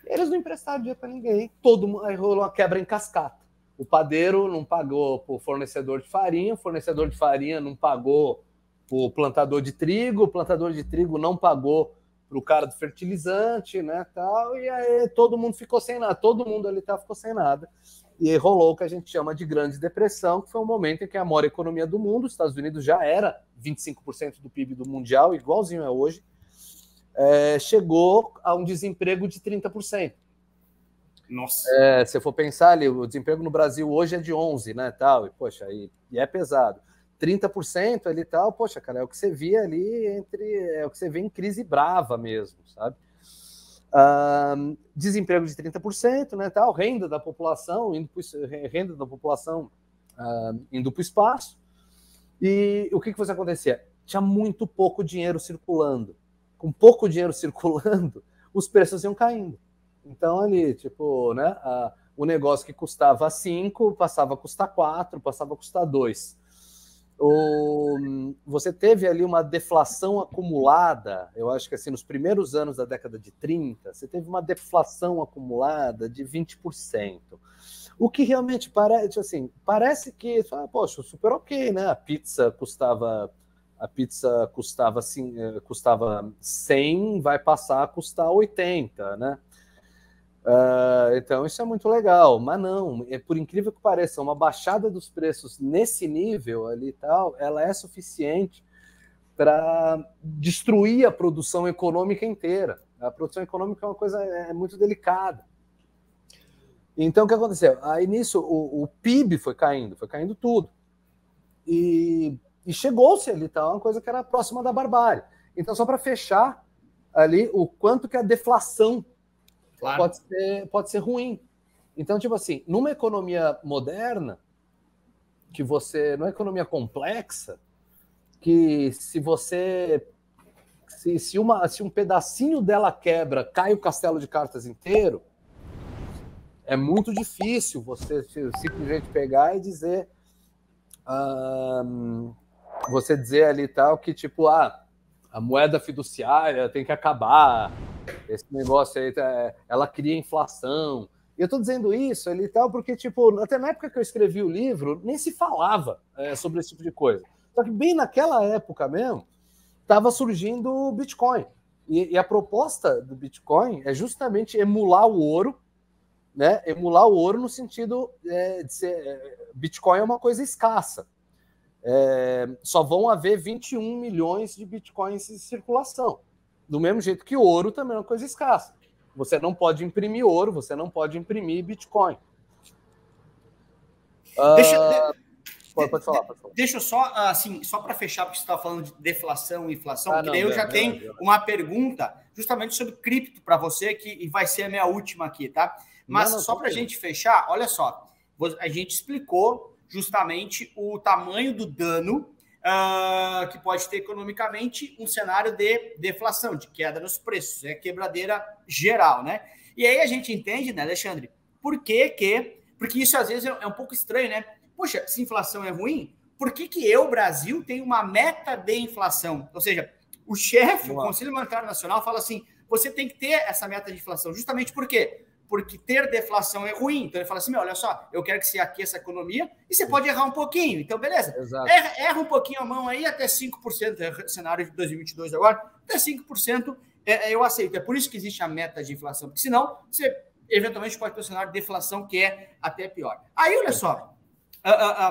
Eles não emprestaram dinheiro para ninguém. Aí rolou uma quebra em cascata. O padeiro não pagou para o fornecedor de farinha, o fornecedor de farinha não pagou para o plantador de trigo não pagou para o cara do fertilizante, né, tal, e aí todo mundo ficou sem nada, todo mundo ali ficou sem nada. E aí rolou o que a gente chama de Grande Depressão, que foi um momento em que a maior economia do mundo, os Estados Unidos já era 25% do PIB do mundial, igualzinho é hoje, chegou a um desemprego de 30%. Nossa. Se for pensar ali, o desemprego no Brasil hoje é de 11%, né, tal, e poxa, e é pesado. 30% ali e tal, poxa, cara, é o que você via ali é o que você vê em crise brava mesmo, sabe? Desemprego de 30%, né, tal, renda da população indo para o espaço. E o que fosse acontecer? Tinha muito pouco dinheiro circulando. Com pouco dinheiro circulando, os preços iam caindo. Então, ali, tipo, né, o negócio que custava 5 passava a custar 4, passava a custar 2. Você teve ali uma deflação acumulada, eu acho que assim, nos primeiros anos da década de 30, você teve uma deflação acumulada de 20%. O que realmente parece que, poxa, super ok, né? A pizza custava 100, vai passar a custar 80, né? Então isso é muito legal, mas não, por incrível que pareça, uma baixada dos preços nesse nível ali e tal, ela é suficiente para destruir a produção econômica inteira. A produção econômica é uma coisa muito delicada. Então o que aconteceu? Aí nisso o PIB foi caindo tudo. E chegou-se ali tal, uma coisa que era próxima da barbárie. Então só para fechar ali o quanto que a deflação claro, pode ser ruim. Então, tipo assim, numa economia moderna, numa economia complexa, que se um pedacinho dela quebra, cai o castelo de cartas inteiro, é muito difícil você simplesmente pegar e dizer, você dizer ali tal que tipo, a moeda fiduciária tem que acabar, esse negócio aí, ela cria inflação. E eu estou dizendo isso ali tal porque, tipo, até na época que eu escrevi o livro, nem se falava sobre esse tipo de coisa. Só que bem naquela época mesmo, estava surgindo o Bitcoin. E a proposta do Bitcoin é justamente emular o ouro, né? Emular o ouro no sentido de ser... Bitcoin é uma coisa escassa. Só vão haver 21 milhões de Bitcoins em circulação. Do mesmo jeito que ouro também é uma coisa escassa. Você não pode imprimir ouro, você não pode imprimir Bitcoin. Pode falar. Deixa eu só, assim, só para fechar, porque você estava falando de deflação e inflação, porque daí eu já tenho uma pergunta justamente sobre cripto para você, que vai ser a minha última aqui, tá? Mas só para a gente fechar, olha só, a gente explicou justamente o tamanho do dano que pode ter economicamente um cenário de deflação, de queda nos preços, quebradeira geral, né? E aí a gente entende, né, Alexandre, porque isso às vezes é um pouco estranho, né? Poxa, se inflação é ruim, por que Brasil, tem uma meta de inflação? Ou seja, o chefe, o Conselho Monetário Nacional, fala assim, você tem que ter essa meta de inflação, justamente por quê? Porque ter deflação é ruim. Então ele fala assim, olha só, eu quero que você aqueça a economia e você pode errar um pouquinho. Então, beleza. Erra um pouquinho a mão aí, até 5%, cenário de 2022 agora, até 5% eu aceito. É por isso que existe a meta de inflação, porque senão você eventualmente pode ter um cenário de deflação que é até pior. Aí, olha só,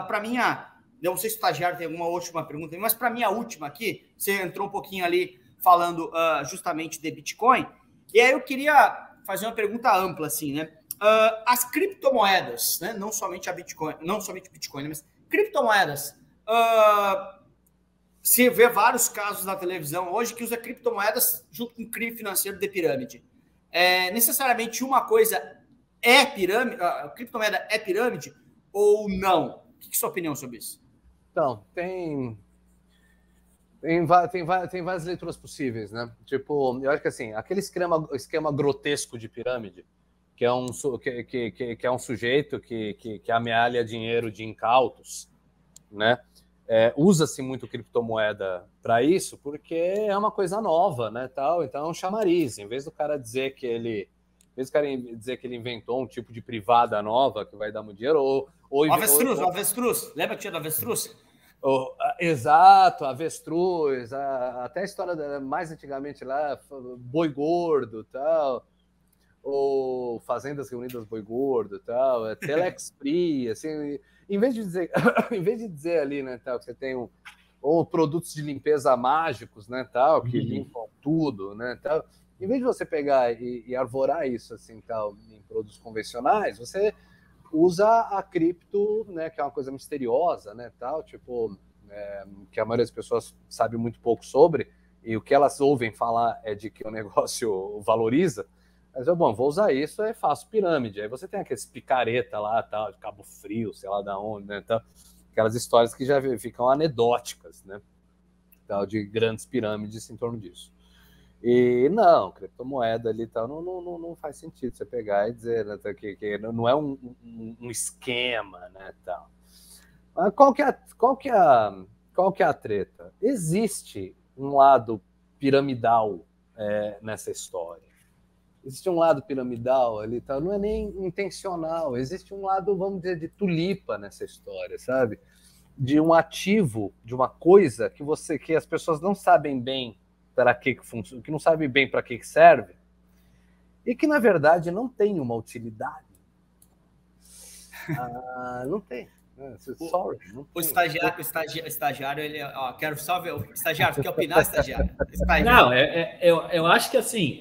para mim, não sei se o estagiário tem alguma última pergunta, mas para mim a última aqui, você entrou um pouquinho ali falando justamente de Bitcoin, e aí eu queria fazer uma pergunta ampla, assim, né? As criptomoedas, né? Não somente Bitcoin, né? Mas criptomoedas. Se vê vários casos na televisão hoje que usa criptomoedas junto com crime financeiro de pirâmide. Necessariamente uma coisa é pirâmide, a criptomoeda é pirâmide ou não? O que é a sua opinião sobre isso? Então, tem várias leituras possíveis, né? Tipo, eu acho que assim, aquele esquema grotesco de pirâmide, que é um sujeito que amealha dinheiro de incautos, né? Usa-se muito criptomoeda para isso, porque é uma coisa nova, né? Tal, então é um chamariz. Em vez do cara dizer que ele inventou um tipo de privada nova que vai dar muito dinheiro, o avestruz. Lembra que tinha do avestruz? Exato, avestruz, até a história mais antigamente lá, boi gordo, tal, ou fazendas reunidas boi gordo, tal, Telexpri, assim, em vez de dizer ali, né, tal, que você tem ou produtos de limpeza mágicos, né, tal, que limpam tudo, né, tal, em vez de você pegar e arvorar isso, assim, tal, em produtos convencionais, você usa a cripto, né, que é uma coisa misteriosa, né, tal, tipo, que a maioria das pessoas sabe muito pouco sobre, e o que elas ouvem falar é de que o negócio valoriza. Mas bom, vou usar isso, faço pirâmide. Aí você tem aqueles picareta lá, tal, de Cabo Frio, sei lá da onde, né, tal, aquelas histórias que já ficam anedóticas, né, tal, de grandes pirâmides em torno disso. E não, criptomoeda ali tal, não faz sentido você pegar e dizer, né, que não é um esquema, né, tal. Mas qual que é a treta? Existe um lado piramidal nessa história. Existe um lado piramidal ali, tal, não é nem intencional. Existe um lado, vamos dizer, de tulipa nessa história, sabe? De um ativo, de uma coisa que as pessoas não sabem bem para que funciona, que não sabe bem para que serve, e que, na verdade, não tem uma utilidade. Não tem. Sorry, não tem. O estagiário, ele... Ó, quero só ver... O estagiário, quer opinar, estagiário? Não, eu acho que assim...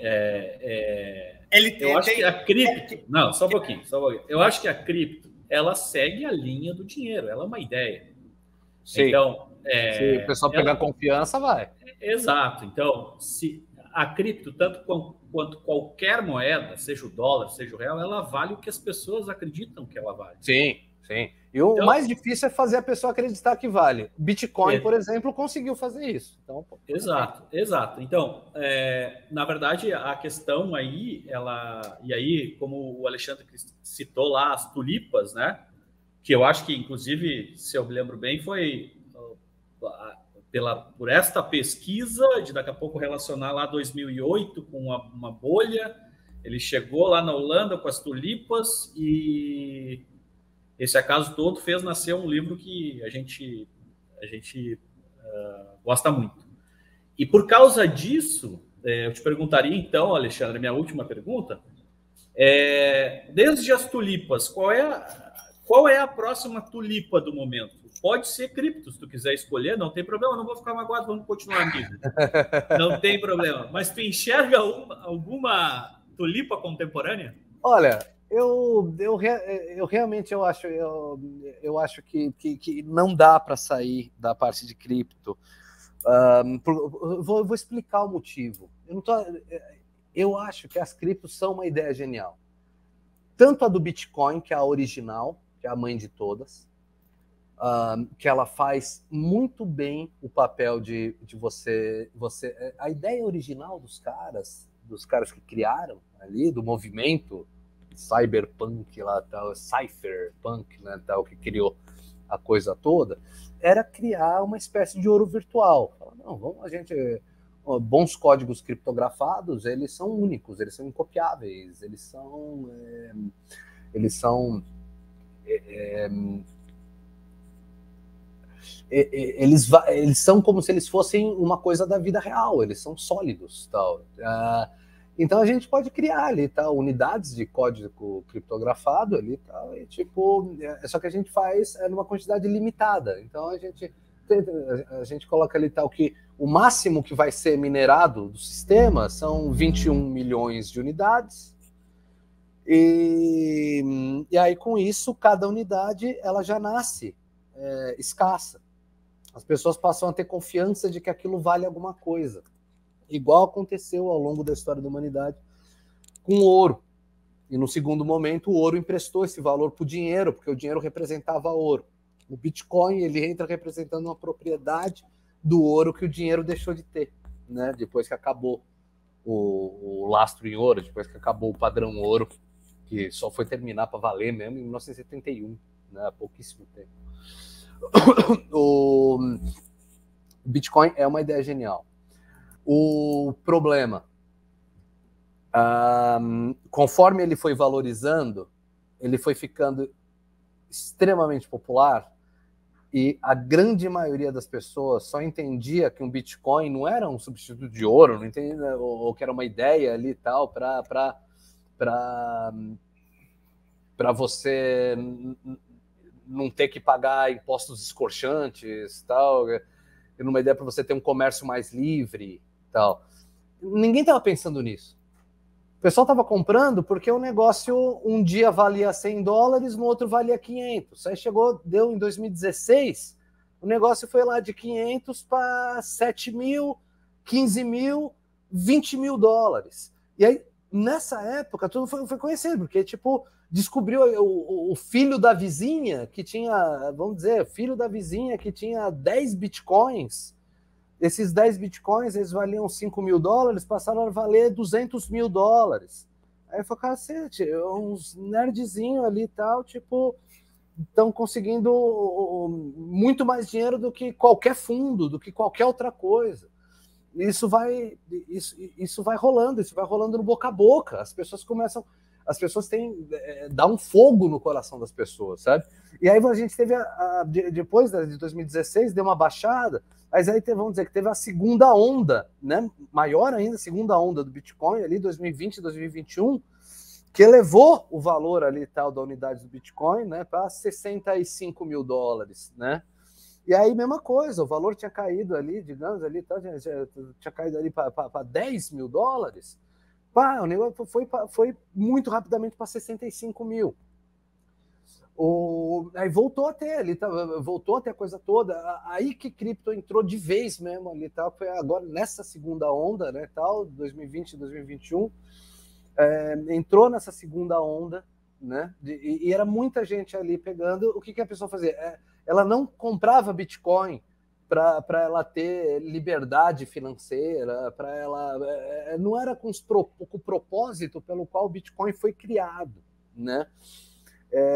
acho que a cripto... Não, só um pouquinho. Eu acho que a cripto, ela segue a linha do dinheiro, ela é uma ideia. Sim. Então... se o pessoal pegar confiança, vai. Exato. Então, se a cripto, tanto quanto qualquer moeda, seja o dólar, seja o real, ela vale o que as pessoas acreditam que ela vale. Sim, sim. E o mais difícil é fazer a pessoa acreditar que vale. Bitcoin, por exemplo, conseguiu fazer isso. Então, exato. Então, na verdade, a questão aí, e aí, como o Alexandre citou lá, as tulipas, né? Que eu acho que, inclusive, se eu me lembro bem, foi por esta pesquisa, de daqui a pouco relacionar lá 2008 com uma bolha, ele chegou lá na Holanda com as tulipas e esse acaso todo fez nascer um livro que a gente gosta muito. E por causa disso, eu te perguntaria então, Alexandre, minha última pergunta, desde as tulipas, qual é a próxima tulipa do momento? Pode ser cripto, se tu quiser escolher, não tem problema, não vou ficar magoado, vamos continuar amigos. Não tem problema. Mas tu enxerga alguma tulipa contemporânea? Olha, eu realmente acho que não dá para sair da parte de cripto. Vou explicar o motivo. Eu acho que as criptos são uma ideia genial. Tanto a do Bitcoin, que é a original, que é a mãe de todas, que ela faz muito bem o papel de você... A ideia original dos caras que criaram ali, do movimento cyberpunk lá, tal, cypherpunk, né, tal, que criou a coisa toda, era criar uma espécie de ouro virtual. Não, bons códigos criptografados, eles são únicos, eles são incopiáveis, eles são como se eles fossem uma coisa da vida real, eles são sólidos, tal. Então a gente pode criar ali, tal, unidades de código criptografado ali, tal, e tipo, só que a gente faz numa quantidade limitada. Então a gente coloca ali, tal, que o máximo que vai ser minerado do sistema são 21 milhões de unidades. E aí com isso cada unidade ela já nasce escassa. As pessoas passam a ter confiança de que aquilo vale alguma coisa. Igual aconteceu ao longo da história da humanidade com o ouro. E no segundo momento, o ouro emprestou esse valor para o dinheiro, porque o dinheiro representava ouro. O Bitcoin, ele entra representando uma propriedade do ouro que o dinheiro deixou de ter, né? Depois que acabou o lastro em ouro, depois que acabou o padrão ouro, que só foi terminar para valer mesmo em 1971, né? Há pouquíssimo tempo. O Bitcoin é uma ideia genial. O problema, conforme ele foi valorizando, ele foi ficando extremamente popular e a grande maioria das pessoas só entendia que um Bitcoin não era um substituto de ouro, não entendia, ou que era uma ideia ali e tal para você não ter que pagar impostos escorchantes, tal, e numa ideia para você ter um comércio mais livre, tal. Ninguém estava pensando nisso. O pessoal estava comprando porque o negócio um dia valia $100, no outro valia 500. Aí deu em 2016, o negócio foi lá de 500 para 7 mil, 15 mil, 20 mil dólares. E aí, nessa época, tudo foi conhecido, porque, tipo, descobriu o filho da vizinha que tinha, vamos dizer, filho da vizinha que tinha 10 bitcoins. Esses 10 bitcoins, eles valiam 5 mil dólares, passaram a valer 200 mil dólares. Aí eu falei, cacete, uns nerdzinhos ali e tal, tipo, estão conseguindo muito mais dinheiro do que qualquer fundo, do que qualquer outra coisa. Isso vai rolando no boca a boca. As pessoas têm, dá um fogo no coração das pessoas, sabe? E aí a gente teve, depois de 2016, deu uma baixada, mas aí vamos dizer que teve a segunda onda, né? Maior ainda, a segunda onda do Bitcoin, ali 2020, 2021, que elevou o valor ali tal da unidade do Bitcoin, né, para 65 mil dólares, né? E aí, mesma coisa, o valor tinha caído ali, digamos, ali, tá, tinha caído ali para 10 mil dólares. Pá, o negócio foi muito rapidamente para 65 mil. Aí voltou a ter ali, tá, voltou a ter a coisa toda. Aí que cripto entrou de vez mesmo ali, tal, foi agora nessa segunda onda, né, tal, 2020, 2021, entrou nessa segunda onda, né, e era muita gente ali pegando. O que a pessoa fazia? Ela não comprava Bitcoin para ela ter liberdade financeira, para ela não era com o propósito pelo qual o Bitcoin foi criado, né?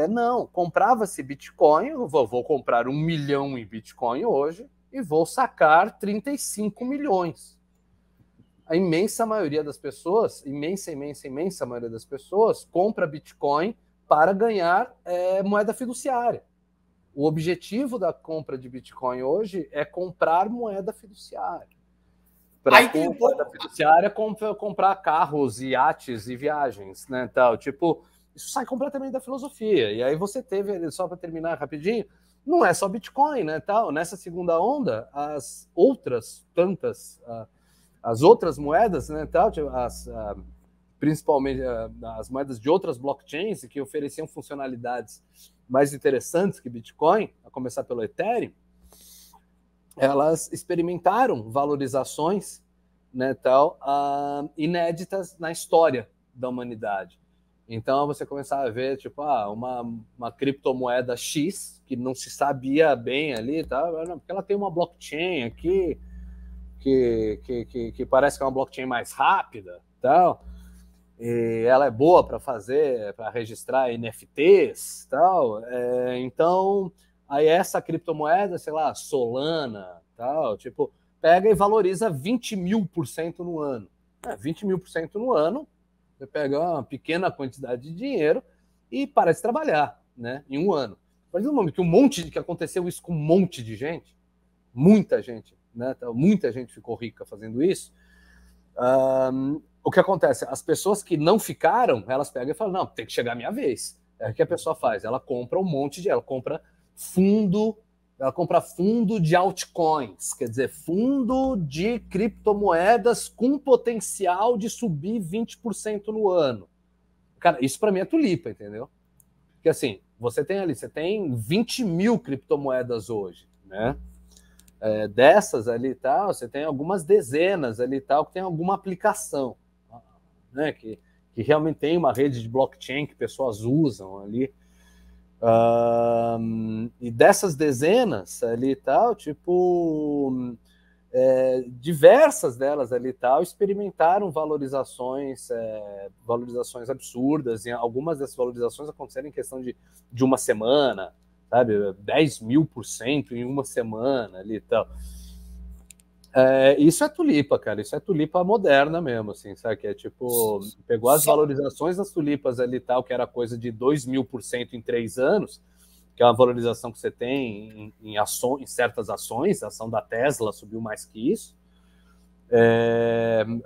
Não, comprava-se Bitcoin, eu vou comprar 1 milhão em Bitcoin hoje e vou sacar 35 milhões. A imensa maioria das pessoas, imensa maioria das pessoas, compra Bitcoin para ganhar moeda fiduciária. O objetivo da compra de Bitcoin hoje é comprar moeda fiduciária. Para moeda fiduciária, comprar carros, iates e viagens, né? Tal. Tipo, isso sai completamente da filosofia. E aí você teve, só para terminar rapidinho, não é só Bitcoin, né? Tal. Nessa segunda onda, as outras moedas, né? Tal, principalmente as moedas de outras blockchains que ofereciam funcionalidades mais interessantes que Bitcoin, a começar pelo Ethereum, elas experimentaram valorizações, né, tal, inéditas na história da humanidade. Então você começava a ver tipo uma criptomoeda X que não se sabia bem ali, tá? Porque ela tem uma blockchain aqui que parece que é uma blockchain mais rápida, tal. E ela é boa para registrar NFTs, tal. Então, aí essa criptomoeda, sei lá, Solana, tal, tipo, pega e valoriza 20.000% no ano. 20.000% no ano, você pega uma pequena quantidade de dinheiro e para de trabalhar, né, em um ano. A partir do momento que aconteceu isso com um monte de gente, muita gente, né, muita gente ficou rica fazendo isso. O que acontece? As pessoas que não ficaram, elas pegam e falam, não, tem que chegar a minha vez. O que a pessoa faz? Ela compra um monte ela compra fundo de altcoins, quer dizer, fundo de criptomoedas com potencial de subir 20% no ano. Cara, isso para mim é tulipa, entendeu? Porque assim, você tem 20 mil criptomoedas hoje, né? Dessas ali e tal, você tem algumas dezenas ali e tal que tem alguma aplicação, né, que que realmente tem uma rede de blockchain que pessoas usam ali. E dessas dezenas ali e tal, tipo, diversas delas ali e tal experimentaram valorizações absurdas, e algumas dessas valorizações aconteceram em questão de uma semana, sabe, 10.000% em uma semana ali e tal. Isso é tulipa, cara, isso é tulipa moderna mesmo, assim, sabe, que é tipo, pegou as valorizações das tulipas ali e tal, que era coisa de 2.000% em 3 anos, que é uma valorização que você tem em certas ações, a ação da Tesla subiu mais que isso,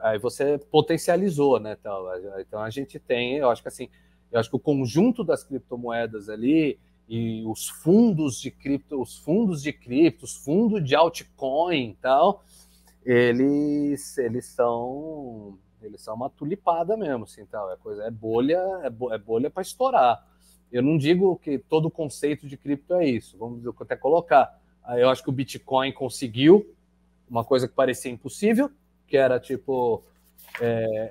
aí você potencializou, né, tal. Então a gente tem, eu acho que o conjunto das criptomoedas ali, e os fundos de cripto, os fundos de altcoin e tal, eles são uma tulipada mesmo, assim, tal. É bolha para estourar. Eu não digo que todo conceito de cripto é isso, vamos até colocar. Eu acho que o Bitcoin conseguiu uma coisa que parecia impossível, que era tipo,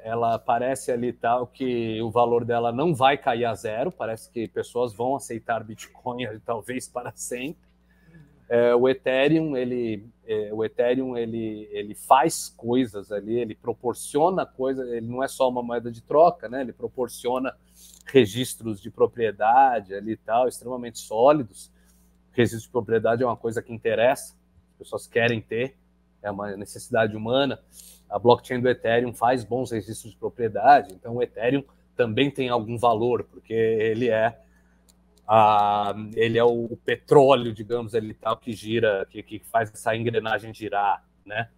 ela parece ali tal que o valor dela não vai cair a zero, parece que pessoas vão aceitar Bitcoin talvez para sempre. O Ethereum ele faz coisas ali, ele proporciona coisas, ele não é só uma moeda de troca, né? Ele proporciona registros de propriedade ali e tal, extremamente sólidos. Registro de propriedade é uma coisa que interessa, as pessoas querem ter, é uma necessidade humana. A blockchain do Ethereum faz bons registros de propriedade, então o Ethereum também tem algum valor, porque ele é o petróleo, digamos, ali tal, que gira, que faz essa engrenagem girar, né?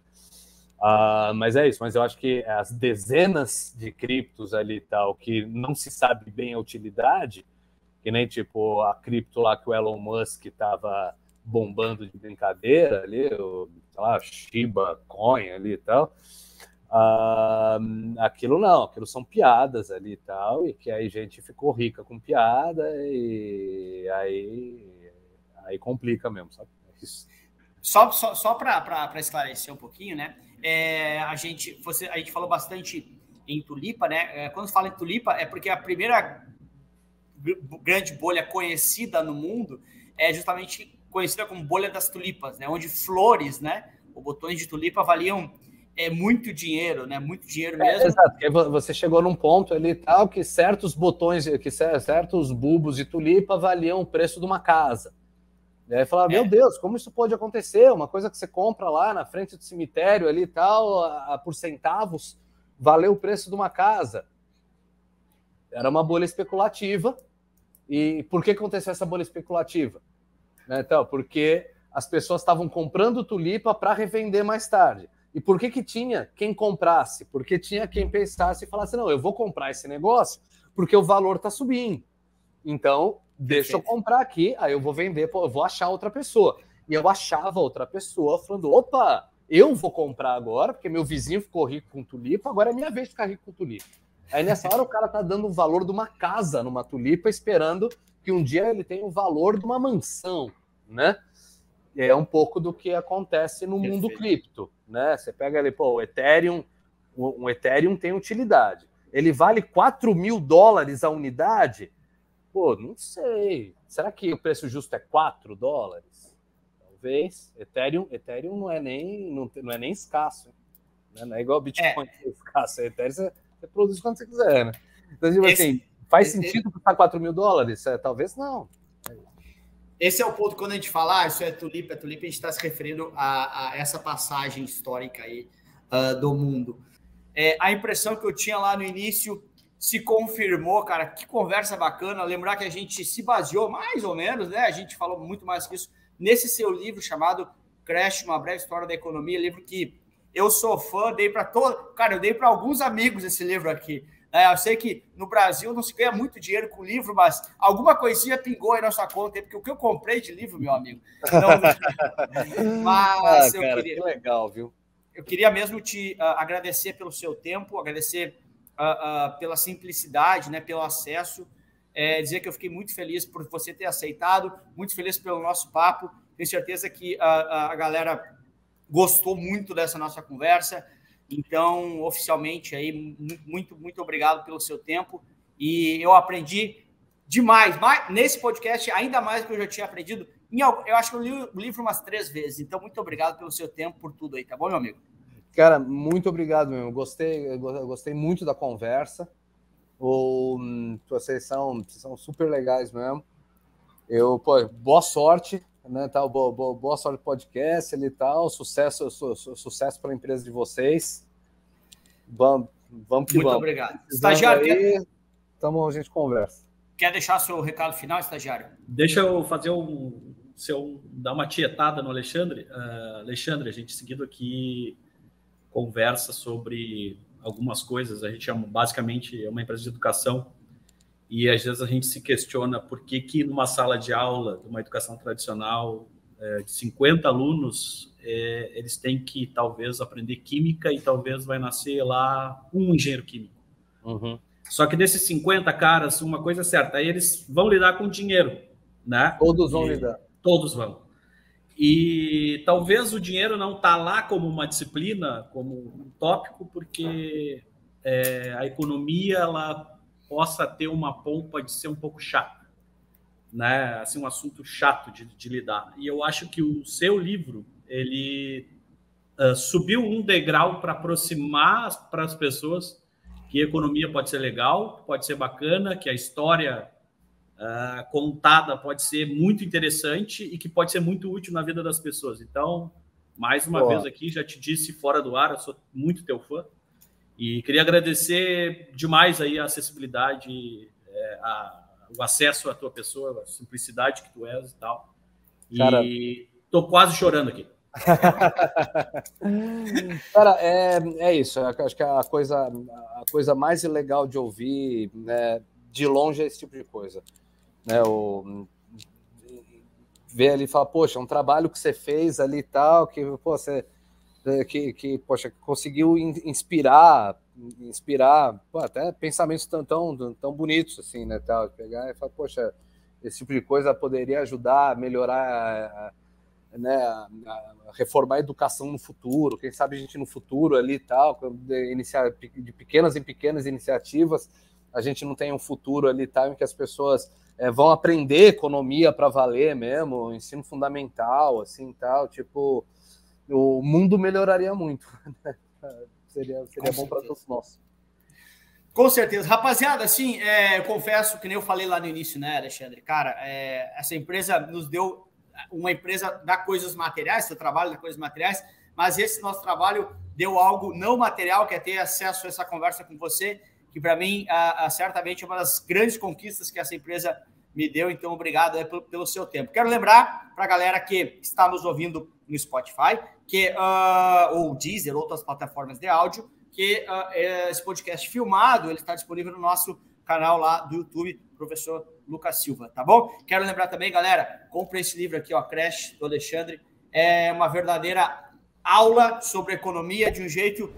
Mas é isso, mas eu acho que as dezenas de criptos ali tal, que não se sabe bem a utilidade, que nem tipo a cripto lá que o Elon Musk estava bombando de brincadeira ali, sei lá, Shiba Coin ali e tal, aquilo são piadas ali e tal, e que aí gente ficou rica com piada, e aí complica mesmo, sabe? Isso. Só para esclarecer um pouquinho, né? A gente falou bastante em tulipa, né? Quando fala em tulipa, é porque a primeira grande bolha conhecida no mundo é justamente conhecida como bolha das tulipas, né? Onde flores, né? Ou botões de tulipa valiam muito dinheiro, né? Muito dinheiro mesmo. Exato, porque você chegou num ponto ali e tal que certos botões, certos bulbos de tulipa valiam o preço de uma casa. E aí falava, meu Deus, como isso pode acontecer? Uma coisa que você compra lá na frente do cemitério ali e tal, por centavos, valeu o preço de uma casa. Era uma bolha especulativa. E por que aconteceu essa bolha especulativa? Então, porque as pessoas estavam comprando tulipa para revender mais tarde. E por que tinha quem comprasse? Porque tinha quem pensasse e falasse, não, eu vou comprar esse negócio porque o valor está subindo. Então, deixa eu comprar aqui, aí eu vou vender, eu vou achar outra pessoa. E eu achava outra pessoa falando, opa, eu vou comprar agora, porque meu vizinho ficou rico com tulipa, agora é minha vez de ficar rico com tulipa. Aí nessa hora o cara tá dando o valor de uma casa numa tulipa, esperando que um dia ele tenha o valor de uma mansão, né? É um pouco do que acontece no mundo cripto, né? Você pega ali, pô, o Ethereum tem utilidade. Ele vale $4.000 a unidade? Pô, não sei. Será que o preço justo é $4? Talvez. Ethereum não é nem escasso, né? Não é igual Bitcoin que é escasso. Ethereum você produz quando você quiser, né? Então, tipo assim, faz sentido custar $4.000? Talvez não. Esse é o ponto, quando a gente fala, isso é tulipa, a gente está se referindo a essa passagem histórica aí do mundo. A impressão que eu tinha lá no início se confirmou, cara, que conversa bacana. Lembrar que a gente se baseou mais ou menos, né? A gente falou muito mais que isso nesse seu livro chamado Crash, Uma Breve História da Economia, livro que eu sou fã, dei para eu dei para alguns amigos esse livro aqui. Eu sei que no Brasil não se ganha muito dinheiro com livro, mas alguma coisinha pingou aí na sua conta, porque o que eu comprei de livro, meu amigo. Mas cara, que legal, viu? Eu queria mesmo te agradecer pelo seu tempo, agradecer pela simplicidade, né, pelo acesso, dizer que eu fiquei muito feliz por você ter aceitado, muito feliz pelo nosso papo. Tenho certeza que a galera gostou muito dessa nossa conversa. Então, oficialmente, aí, muito obrigado pelo seu tempo. E eu aprendi demais, nesse podcast, ainda mais do que eu já tinha aprendido. Eu acho que eu li o livro umas 3 vezes. Então, muito obrigado pelo seu tempo, por tudo aí, tá bom, meu amigo? Cara, muito obrigado, meu. Gostei muito da conversa. Vocês são super legais mesmo. Boa sorte, né? Tal, boa sorte no podcast ali e tal. Sucesso para a empresa de vocês. Vamos que muito vamos. Obrigado. Estagiário, a gente conversa. Quer deixar seu recado final, estagiário? Deixa eu fazer dar uma tietada no Alexandre. Alexandre, a gente seguido aqui conversa sobre algumas coisas. A gente basicamente é uma empresa de educação e às vezes a gente se questiona por que numa sala de aula de uma educação tradicional de 50 alunos eles têm que talvez aprender química e talvez vai nascer lá um engenheiro químico. Uhum. Só que desses 50 caras, uma coisa é certa, aí eles vão lidar com dinheiro, né? Todos vão lidar. Todos vão. E talvez o dinheiro não está lá como uma disciplina, como um tópico, porque a economia ela possa ter uma pompa de ser um pouco chata, né? Assim, um assunto chato de lidar. E eu acho que o seu livro, ele subiu um degrau para aproximar para as pessoas que a economia pode ser legal, pode ser bacana, que a história contada pode ser muito interessante e que pode ser muito útil na vida das pessoas. Então, mais uma vez aqui, já te disse fora do ar, eu sou muito teu fã e queria agradecer demais aí a acessibilidade, o acesso à tua pessoa, a simplicidade que tu és e tal. E tô quase chorando aqui. Cara, é isso. Acho que a coisa mais legal de ouvir, né, de longe é esse tipo de coisa, né? Ver ali e falar, poxa, um trabalho que você fez ali e tal, que você poxa, conseguiu inspirar até pensamentos tão bonitos assim, né? Tal, pegar e falar, poxa, esse tipo de coisa poderia ajudar a melhorar né, a reformar a educação no futuro, quem sabe a gente no futuro ali e tal, de pequenas em pequenas iniciativas, a gente não tem um futuro ali tal, em que as pessoas vão aprender economia para valer mesmo, ensino fundamental, assim, tal, tipo, o mundo melhoraria muito. seria bom para todos nós. Com certeza. Rapaziada, assim, eu confesso que nem eu falei lá no início, né, Alexandre? Cara, essa empresa nos deu uma empresa dá coisas materiais, seu trabalho dá coisas materiais, mas esse nosso trabalho deu algo não material, que é ter acesso a essa conversa com você, que para mim, certamente é uma das grandes conquistas que essa empresa me deu, então obrigado pelo seu tempo. Quero lembrar para a galera que está nos ouvindo no Spotify, ou Deezer, outras plataformas de áudio, que esse podcast filmado, ele está disponível no nosso canal lá do YouTube, Professor Lucas Silva, tá bom? Quero lembrar também, galera, compre esse livro aqui, ó, Crash, do Alexandre. É uma verdadeira aula sobre economia de um jeito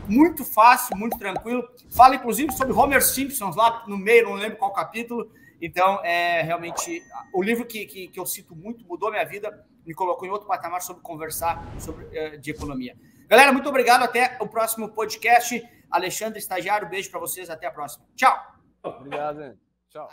muito fácil, muito tranquilo. Fala, inclusive, sobre Homer Simpson lá no meio, não lembro qual capítulo. Então, realmente, o livro que eu cito muito, mudou minha vida, me colocou em outro patamar sobre conversar de economia. Galera, muito obrigado. Até o próximo podcast. Alexandre, estagiário, beijo para vocês. Até a próxima. Tchau. Obrigado, hein? Tchau.